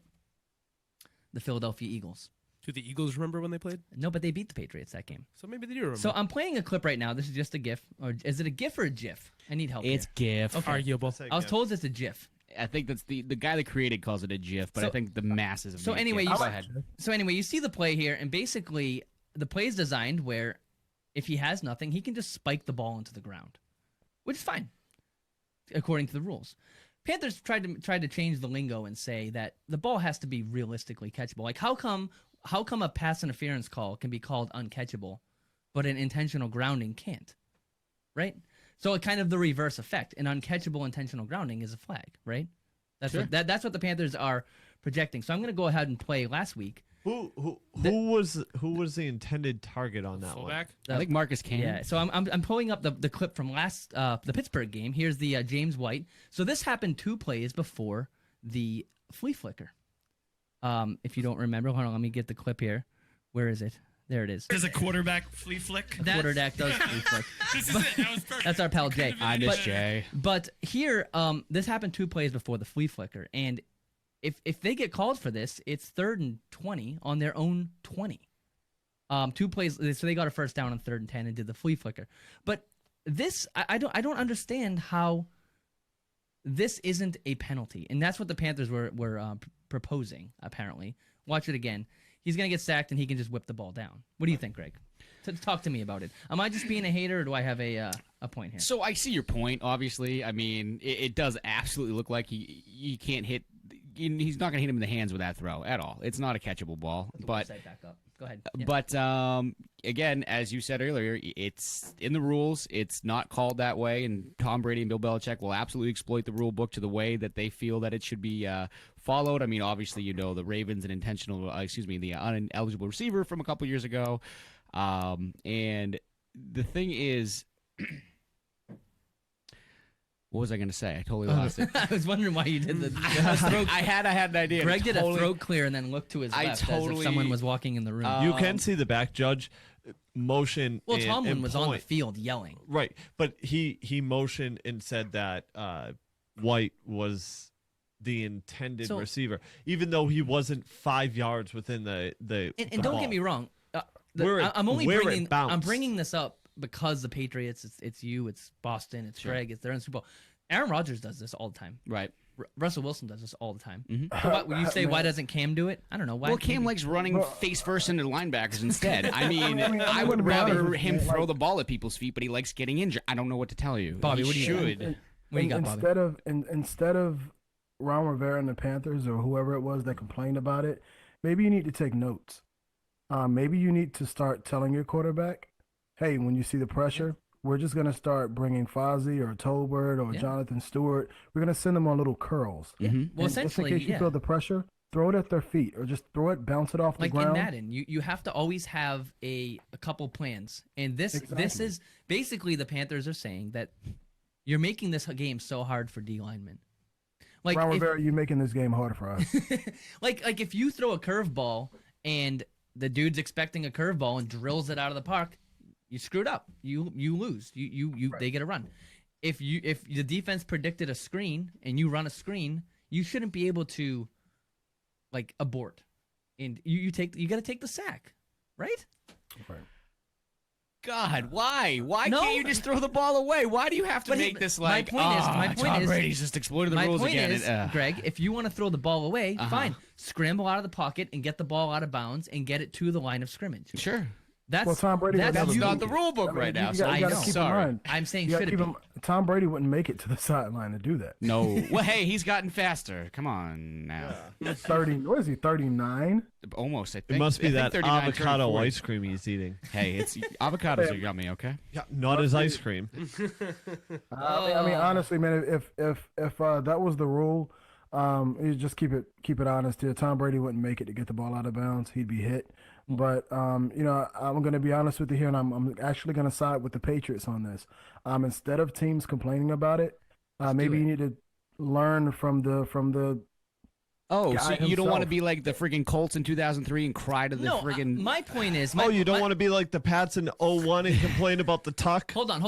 The Philadelphia Eagles. Do the Eagles remember when they played? No, but they beat the Patriots that game. So maybe they do remember. So I'm playing a clip right now. This is just a GIF. Or is it a GIF or a GIF? I need help It's here. GIF. Okay. Arguable. I was told it's a GIF. I think that's the guy that created calls it a GIF, but I think the masses of So made it anyway, GIF. you, Go ahead. so anyway, you see the play here, and basically the play is designed where if he has nothing, he can just spike the ball into the ground, which is fine, according to the rules. Panthers tried to change the lingo and say that the ball has to be realistically catchable. Like how come a pass interference call can be called uncatchable, but an intentional grounding can't, right? So kind of the reverse effect. An uncatchable intentional grounding is a flag, right? That's Sure. that's what the Panthers are projecting. So I'm going to go ahead and play last week. Who was the intended target on that Fullback. I think Marcus Cannon. Yeah, so I'm pulling up the clip from the Pittsburgh game. Here's the James White. So this happened 2 plays before the flea flicker. If you don't remember, hold on, let me get the clip here. Where is it? There it is. Does a quarterback flea flick? Quarterback does flea flick. This is it. That was perfect. That's our pal Jay. I miss Jay. But here, this happened 2 plays before the flea flicker, and if they get called for this, it's 3rd and 20 on their own 20. 2 plays, so they got a first down on 3rd and 10 and did the flea flicker. But this, I don't understand how this isn't a penalty, and that's what the Panthers were proposing. Apparently, watch it again. He's gonna get sacked, and he can just whip the ball down. What do you think, Greg? Talk to me about it. Am I just being a hater, or do I have a point here? So I see your point. Obviously, I mean, it does absolutely look like he can't hit. He's not going to hit him in the hands with that throw at all. It's not a catchable ball. But back up. Go ahead. Yeah. But again, as you said earlier, it's in the rules. It's not called that way, and Tom Brady and Bill Belichick will absolutely exploit the rule book to the way that they feel that it should be followed. I mean, obviously, the Ravens the ineligible receiver from a couple years ago, and the thing is. What was I going to say? I totally lost it. I was wondering why you did the throat. I had an idea. Greg did a throat clear and then looked to his left as if someone was walking in the room. You can see the back judge motion. Well, and, Tomlin and was on the field yelling. Right, but he motioned and said that White was the intended receiver, even though he wasn't 5 yards within the And don't get me wrong. I'm bringing this up because the Patriots, it's you, it's Boston, it's Greg, it's they're in the Super Bowl. Aaron Rodgers does this all the time. Right. Russell Wilson does this all the time. Mm-hmm. When you say why doesn't Cam do it? I don't know why. Well, Cam likes running face first into linebackers instead. I mean, I would rather him throw the ball at people's feet, but he likes getting injured. I don't know what to tell you. Bobby, what do you should? What do you got, Bobby? Instead of Ron Rivera and the Panthers or whoever it was that complained about it, maybe you need to take notes. Maybe you need to start telling your quarterback, hey, when you see the pressure, we're just going to start bringing Fozzie or Tolbert or Jonathan Stewart. We're going to send them on little curls. Mm-hmm. Well, essentially, just in case you feel the pressure, throw it at their feet or just throw it, bounce it off the ground. Like in Madden, you have to always have a couple plans. And this is basically the Panthers are saying that you're making this game so hard for D linemen. Like Ron Rivera, you're making this game hard for us. like if you throw a curveball and the dude's expecting a curveball and drills it out of the park, you screwed up. You lose. They get a run. If the defense predicted a screen and you run a screen, you shouldn't be able to like abort. And you got to take the sack, right? Right. God, why? Why can't you just throw the ball away? Why do you have to make this like? My point Tom is, Brady's just exploited the rules again. My point is, Greg, if you want to throw the ball away, fine. Scramble out of the pocket and get the ball out of bounds and get it to the line of scrimmage. Sure. That's Well, Tom Brady would that's never That's you. not the rule book I mean, right now. you So got, you I'm got to keep sorry. in mind. I'm saying You gotta should it keep be? him, Tom Brady wouldn't make it to the sideline to do that. No. Well, hey, he's gotten faster. Come on now. He's 30. What is he? 39. Almost, I think. It must be I think that 39, avocado 34. ice cream he's eating. Hey, it's avocados are yummy, okay? Yeah, not his ice cream. I mean, honestly, man, if that was the rule, you just keep it honest here. Tom Brady wouldn't make it to get the ball out of bounds. He'd be hit. But I'm going to be honest with you here, and I'm actually going to side with the Patriots on this. Instead of teams complaining about it, maybe you need to learn from the. Oh, so guy you don't want to himself. be like the friggin' Colts in 2003 and cry to the No, friggin'. my point is. You don't want to be like the Pats in 01 and complain about the tuck? Hold on.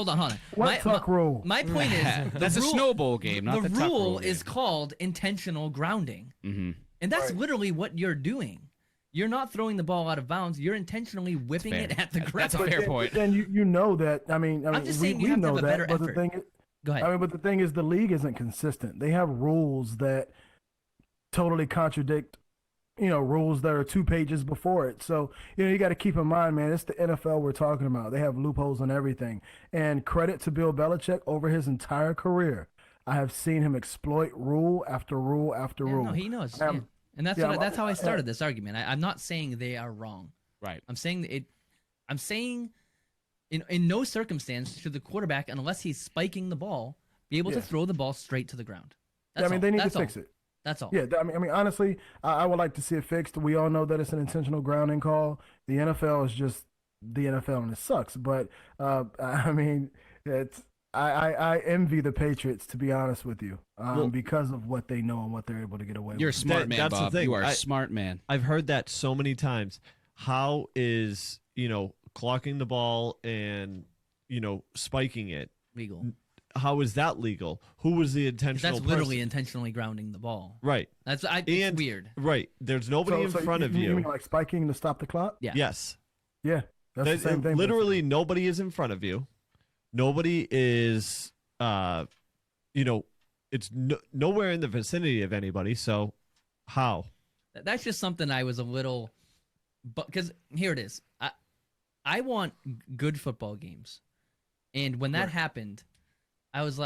What tuck rule? My point is, That's a snowball game, not the tuck rule rule is game. called intentional grounding, Mhm. and that's literally what you're doing. You're not throwing the ball out of bounds. You're intentionally whipping fair. it at the ground. That's a fair point. Then you know that. I mean, I'm just we, saying you we have to know have a that. better But the effort. thing is, Go ahead. I mean, but the thing is, the league isn't consistent. They have rules that totally contradict, rules that are 2 pages before it. So, you got to keep in mind, man, it's the NFL we're talking about. They have loopholes on everything. And credit to Bill Belichick over his entire career. I have seen him exploit rule after rule after Yeah, rule. no, he knows. Um, yeah. And that's yeah, that's how I started this argument. I'm not saying they are wrong. Right. I'm saying it. I'm saying, in no circumstance should the quarterback, unless he's spiking the ball, be able to Yeah. throw the ball straight to the ground. I That's mean, all. they need to That's all. fix it. That's all. Yeah, I mean, honestly, I would like to see it fixed. We all know that it's an intentional grounding call. The NFL is just the NFL, and it sucks. But I mean, I envy the Patriots, to be honest with you, because of what they know and what they're able to get away You're a with. smart man, that's the Bob. thing. You are a smart man. I've heard that so many times. How is, clocking the ball and, spiking it? Legal. How is that legal? Who was the 'Cause intentional that's literally person? intentionally grounding the ball. Right. It's And- weird. Right. There's nobody in front of You you. mean like spiking to stop the clock? Yeah. Yes. Yeah, that's the same thing. Literally nobody is in front of you. Nobody is, it's nowhere in the vicinity of anybody. So how? That's just something I was a little, but because here it is. I want good football games, and when that happened, I was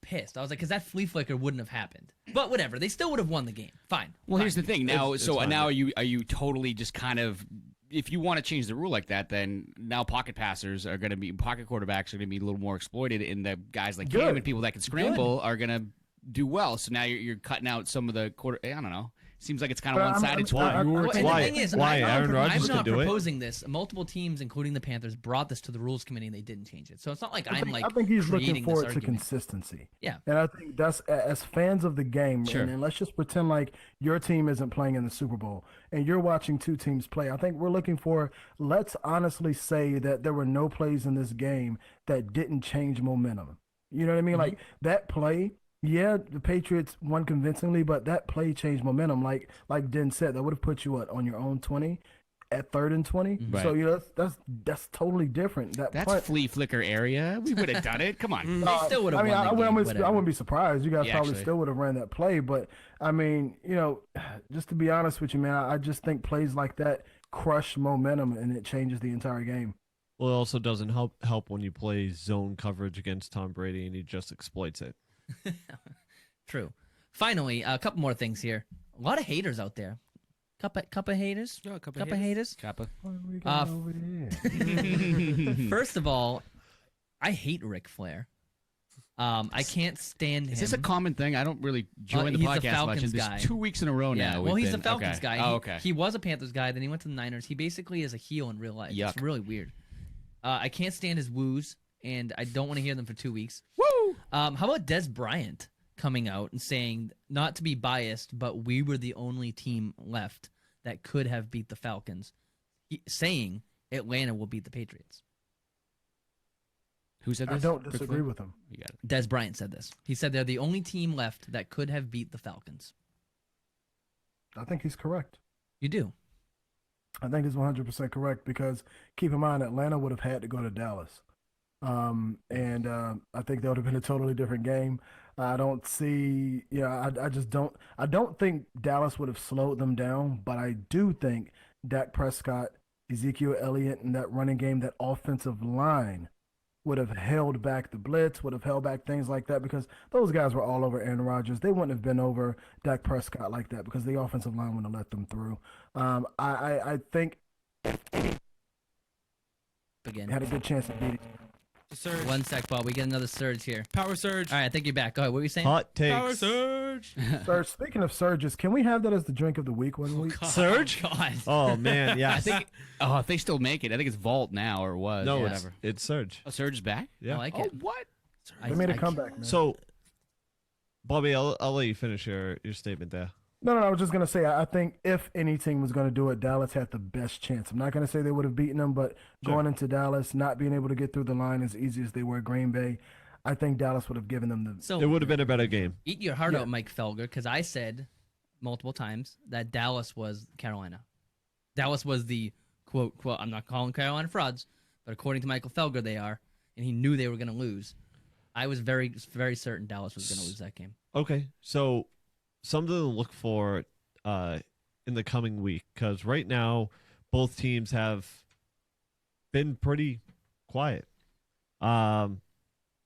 pissed. I was like, because that flea flicker wouldn't have happened. But whatever, they still would have won the game. Fine. Well, here's the thing. Now, It's so fine. now are you totally just kind of, if you want to change the rule like that, then now pocket quarterbacks are going to be a little more exploited, and the guys like Cam and people that can scramble are going to do well. So now you're cutting out some of the I don't know. Seems like it's kind of But one-sided. Well, and Why? the thing is, Why? I'm Aaron not, Rodgers I'm can not do it? proposing this. Multiple teams, including the Panthers, brought this to the rules committee and they didn't change it. So it's not like I I'm like. think he's looking creating this forward to argument. consistency. Yeah. And I think that's, as fans of the game, Sure. and let's just pretend like your team isn't playing in the Super Bowl and you're watching 2 teams play. I think we're looking for, let's honestly say that there were no plays in this game that didn't change momentum. You know what I mean? Like that play, yeah, the Patriots won convincingly, but that play changed momentum. Like Den said, that would have put you on your own 20 at 3rd and 20. Right. So that's totally different. That's punt, flea flicker area. We would have done it. Come on. They still would have I mean, won the I game. wouldn't be surprised. You guys Yeah, probably actually. still would have ran that play. But, I mean, just to be honest with you, man, I just think plays like that crush momentum and it changes the entire game. Well, it also doesn't help when you play zone coverage against Tom Brady and he just exploits it. True. Finally, a couple more things here. A lot of haters out there. Cup of haters. Yeah, a couple Couple haters. Kappa. What we got over there? First of all, I hate Ric Flair. I can't stand him. Is this a common thing? I don't really join the he's the podcast much. Falcons And this guy. 2 weeks in a row Yeah, now. well, we've he's a been- Falcons okay. guy. Oh, He- okay. He was a Panthers guy, then he went to the Niners. He basically is a heel in real life. Yuck. It's really weird. I can't stand his woos, and I don't want to hear them for 2 weeks. Woo! How about Des Bryant coming out and saying, not to be biased, but we were the only team left that could have beat the Falcons, saying Atlanta will beat the Patriots. Who said I this? don't Ric disagree Flair? with him. You got it. Des Bryant said this. He said they're the only team left that could have beat the Falcons. I think he's correct. You do. I think he's 100% correct because keep in mind, Atlanta would have had to go to Dallas. And I think that would have been a totally different game. I don't see, I just don't, I don't think Dallas would have slowed them down, but I do think Dak Prescott Ezekiel Elliott and that running game, that offensive line would have held back the blitz, would have held back things like that because those guys were all over Aaron Rodgers. They wouldn't have been over Dak Prescott like that because the offensive line wouldn't have let them through. I think Again. had a good chance of beating. Surge. 1 sec, Paul. We get another surge here. Power surge. All right, I think you're back. Go ahead. What were you saying? Hot Power takes. surge. Surge. Speaking of surges, can we have that as the drink of the week one week? Surge? God. Oh man, I yes. think. Oh, if they still make it, I think it's Vault now or was. No, or it's, whatever. it's Surge. Oh, Surge is back. Yeah. I like Oh, it. what? They made a comeback, man. So, Bobby, I'll let you finish your statement there. No, I was just gonna say I think if any team was gonna do it, Dallas had the best chance. I'm not gonna say they would have beaten them, but going into Dallas, not being able to get through the line as easy as they were at Green Bay, I think Dallas would have given them the. So It would have been a better game. eat your heart out, Mike Felger, because I said multiple times that Dallas was Carolina. Dallas was the quote. I'm not calling Carolina frauds, but according to Michael Felger, they are, and he knew they were going to lose. I was very, very certain Dallas was going to lose that game. Okay, so something to look for in the coming week because right now both teams have been pretty quiet.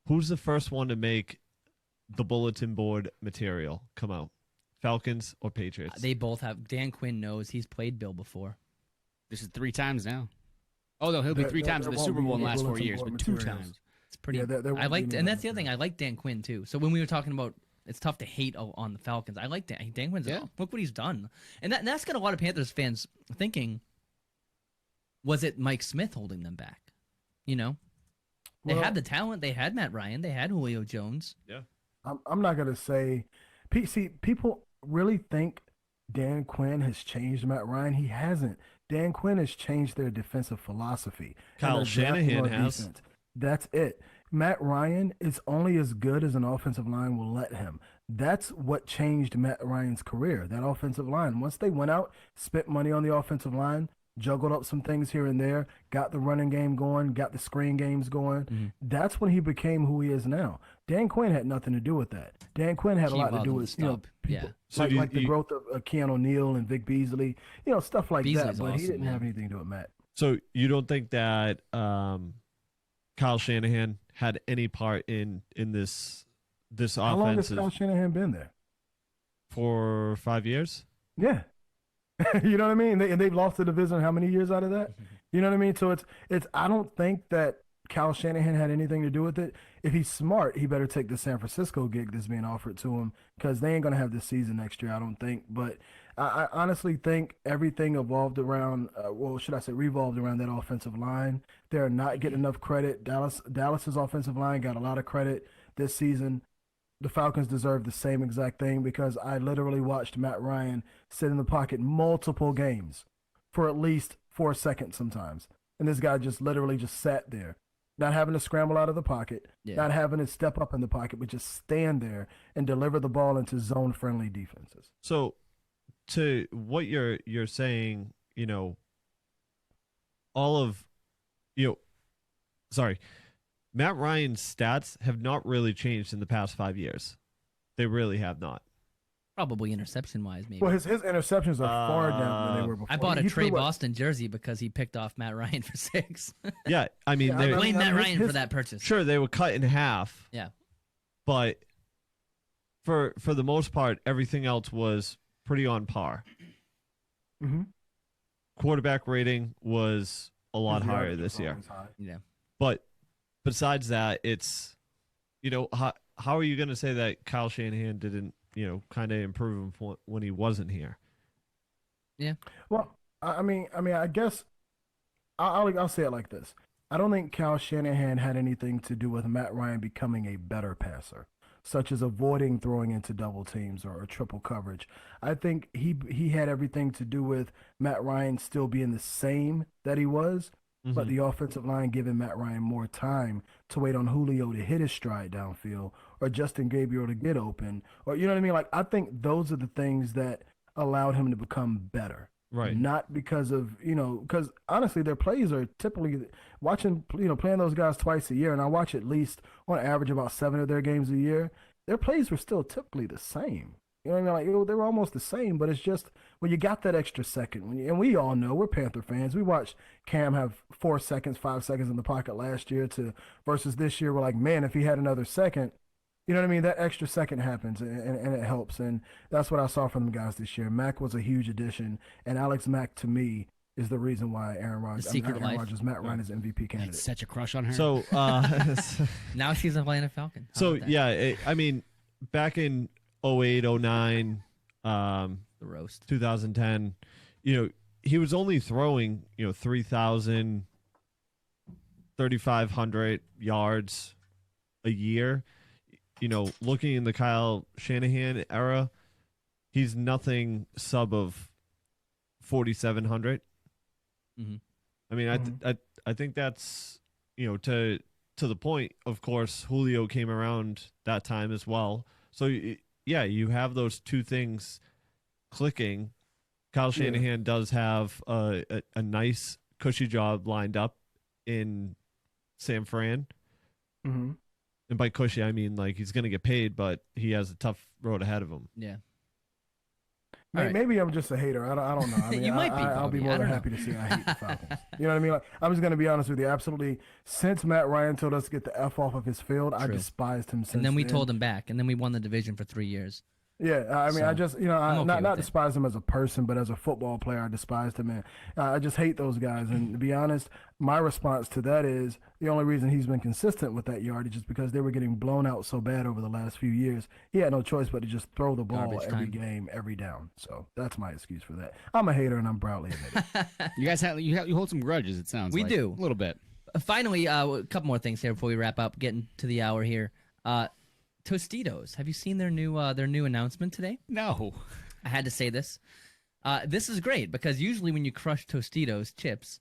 Who's the first one to make the bulletin board material come out? Falcons or Patriots? They both have. Dan Quinn knows he's played Bill before. This is 3 times now. Oh no, he'll be 3 times in the won't Super be Bowl in the any last 4 bulletin years, board but 2 materials. times. It's pretty. Yeah, there won't I be liked, any and that's the other bulletin thing. I like Dan Quinn too. So when we were talking about, it's tough to hate on the Falcons. I like Dan. Dan Quinn's. Yeah. Look what he's done, and that's got a lot of Panthers fans thinking. Was it Mike Smith holding them back? You know, they Well- had the talent. They had Matt Ryan. They had Julio Jones. I'm not gonna say. See, people really think Dan Quinn has changed Matt Ryan. He hasn't. Dan Quinn has changed their defensive philosophy. and Kyle they're drafting Shanahan on has. defense. That's it. Matt Ryan is only as good as an offensive line will let him. That's what changed Matt Ryan's career, that offensive line. Once they went out, spent money on the offensive line, juggled up some things here and there, got the running game going, got the screen games going, that's when he became who he is now. Dan Quinn had nothing to do with that. Dan Quinn had a He lot to do evolved with the stub. people, Yeah. So like the growth of Keanu O'Neal and Vic Beasley, stuff like Beasley's that. But he awesome, didn't man. have anything to do with Matt. So you don't think that Kyle Shanahan had any part in this How long has offense Kyle Shanahan been there? for 5 years? Yeah. You know what I mean? They've lost the division how many years out of that? You know what I mean? So it's I don't think that Kyle Shanahan had anything to do with it. If he's smart, he better take the San Francisco gig that's being offered to him because they ain't going to have this season next year, I don't think. But I honestly think everything revolved around that offensive line. They're not getting enough credit. Dallas's offensive line got a lot of credit this season. The Falcons deserve the same exact thing because I literally watched Matt Ryan sit in the pocket multiple games for at least 4 seconds sometimes. And this guy just literally just sat there, not having to scramble out of the pocket, not having to step up in the pocket, but just stand there and deliver the ball into zone-friendly defenses. So to what you're saying, Matt Ryan's stats have not really changed in the past 5 years. They really have not. Probably interception wise, maybe. Well, his interceptions are far down than they were before. I bought a He Trey threw what- Boston jersey because he picked off Matt Ryan for 6. Yeah, I mean, Yeah, I they're know. Blame Matt his- Ryan his- for that purchase. sure they were cut in half, Yeah. but for the most part, everything else was pretty on par. Mhm. Quarterback rating was a lot His higher yardage this was year. always high. Yeah. But besides that, it's how are you going to say that Kyle Shanahan didn't kind of improve him when he wasn't here? Well, I guess I'll say it like this. I don't think Kyle Shanahan had anything to do with Matt Ryan becoming a better passer, such as avoiding throwing into double teams or triple coverage. I think he had everything to do with Matt Ryan still being the same that he was, but the offensive line giving Matt Ryan more time to wait on Julio to hit his stride downfield or Justin Gabriel to get open, or you know what I mean? Like, I think those are the things that allowed him to become better. Right. Not because of, because honestly, their plays are typically watching, playing those guys twice a year, and I watch at least on average about 7 of their games a year. Their plays were still typically the same. You know what I mean? Like, they were almost the same, but it's just Well, you got that extra second, and we all know we're Panther fans. We watched Cam have 4 seconds, 5 seconds in the pocket last year versus this year. We're like, man, if he had another second, you know what I mean? That extra second happens, and it helps, and that's what I saw from them guys this year. Mack was a huge addition, and Alex Mack to me is the reason why Matt Ryan is MVP candidate. Such a crush on her. So Now she's a Atlanta Falcon. How so about that? yeah, I mean, back in 08, 09, The roast. 2010, he was only throwing 3,000, 3,500 yards a year. Looking in the Kyle Shanahan era, he's nothing sub of 4,700. Mm-hmm. I mean, I think that's to the point. Of course, Julio came around that time as well. So yeah, you have those two things clicking. Kyle Shanahan does have a nice cushy job lined up in San Fran. Mm-hmm. And by cushy, I mean like he's going to get paid, but he has a tough road ahead of him. Yeah. All right. Maybe I'm just a hater. I don't know. I mean, You might be, I'll be Bobby. more I than don't happy to see I hate the Falcons. You know what I mean? Like, I'm just going to be honest with you. Absolutely. Since Matt Ryan told us to get the F off of his field, I True. despised him since And then we then. told him back, and then we won the division for 3 years. Yeah, I mean, So, I just, I'm okay not with it. despise him as a person, but as a football player, I despised him, and I just hate those guys. And to be honest, my response to that is the only reason he's been consistent with that yardage is because they were getting blown out so bad over the last few years. He had no choice but to just throw the ball Garbage every time. game, every down. So that's my excuse for that. I'm a hater, and I'm proudly admit it. You guys you hold some grudges. It sounds We like. do. A little bit. Finally, a couple more things here before we wrap up, getting to the hour here. Tostitos. Have you seen their new announcement today? No. I had to say this. This is great because usually when you crush Tostitos chips,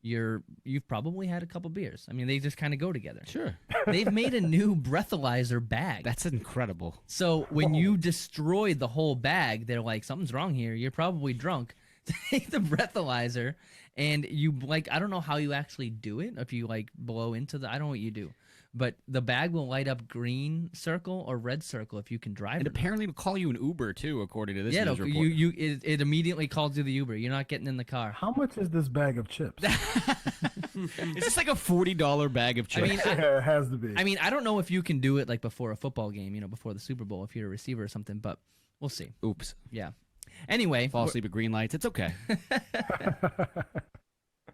you've probably had a couple beers. I mean, they just kind of go together. Sure. They've made a new breathalyzer bag. That's incredible. So when you destroy the whole bag, they're like, something's wrong here. You're probably drunk. Take the breathalyzer and you I don't know how you actually do it. If you blow into I don't know what you do. But the bag will light up green circle or red circle if you can drive And it. apparently it'll call you an Uber too, according to this Yeah, news report. it immediately calls you the Uber. You're not getting in the car. How much is this bag of chips? Is this like a $40 bag of chips? I mean, It has to be. I mean, I don't know if you can do it before a football game, before the Super Bowl, if you're a receiver or something, but we'll see. Oops. Yeah. Anyway, Fall asleep at green lights. It's okay.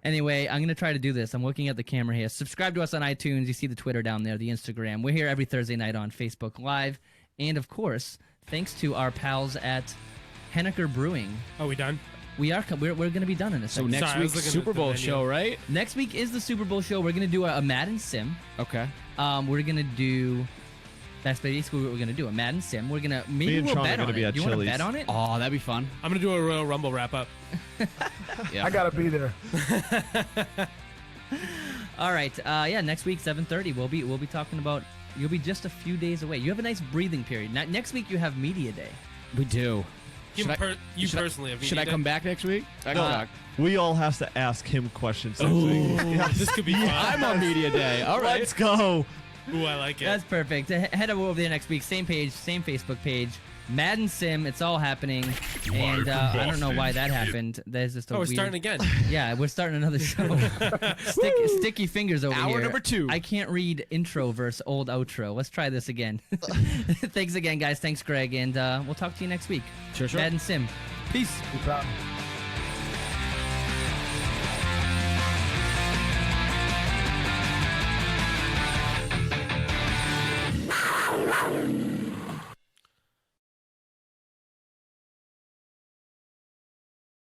Anyway, I'm going to try to do this. I'm looking at the camera here. Subscribe to us on iTunes. You see the Twitter down there, the Instagram. We're here every Thursday night on Facebook Live. And, of course, thanks to our pals at Henniker Brewing. Are we done? We're going to be done in a So second. next Sorry, I was week's looking at Super the Bowl menu. show, right? Next week is the Super Bowl show. We're going to do a Madden Sim. Okay. We're going to do... That's basically what we're going to do, a Madden Sim. We're going to... Maybe and we'll Sean are bet gonna on be it. at Do you want to Chili's. bet on it? Oh, that'd be fun. I'm gonna do a Royal Rumble wrap up. Yeah. I gotta be there. All right. Yeah, next week, 7:30. We'll be talking about... You'll be just a few days away. You have a nice breathing period. Next week, you have Media Day. We do. You personally have Should I come back next week? I can talk. We all have to ask him questions next week. This could be fun. I'm on media day. All right. Let's go. Ooh, I like it. That's perfect. Head over there next week. Same page, same Facebook page. Madden Sim. It's all happening. And I don't know why that happened. There's just a we're weird... starting again. Yeah, we're starting another show. Sticky fingers over here. Hour number 2. I can't read intro versus old outro. Let's try this again. Thanks again, guys. Thanks, Greg. And we'll talk to you next week. Sure. Madden Sim. Peace. Be proud.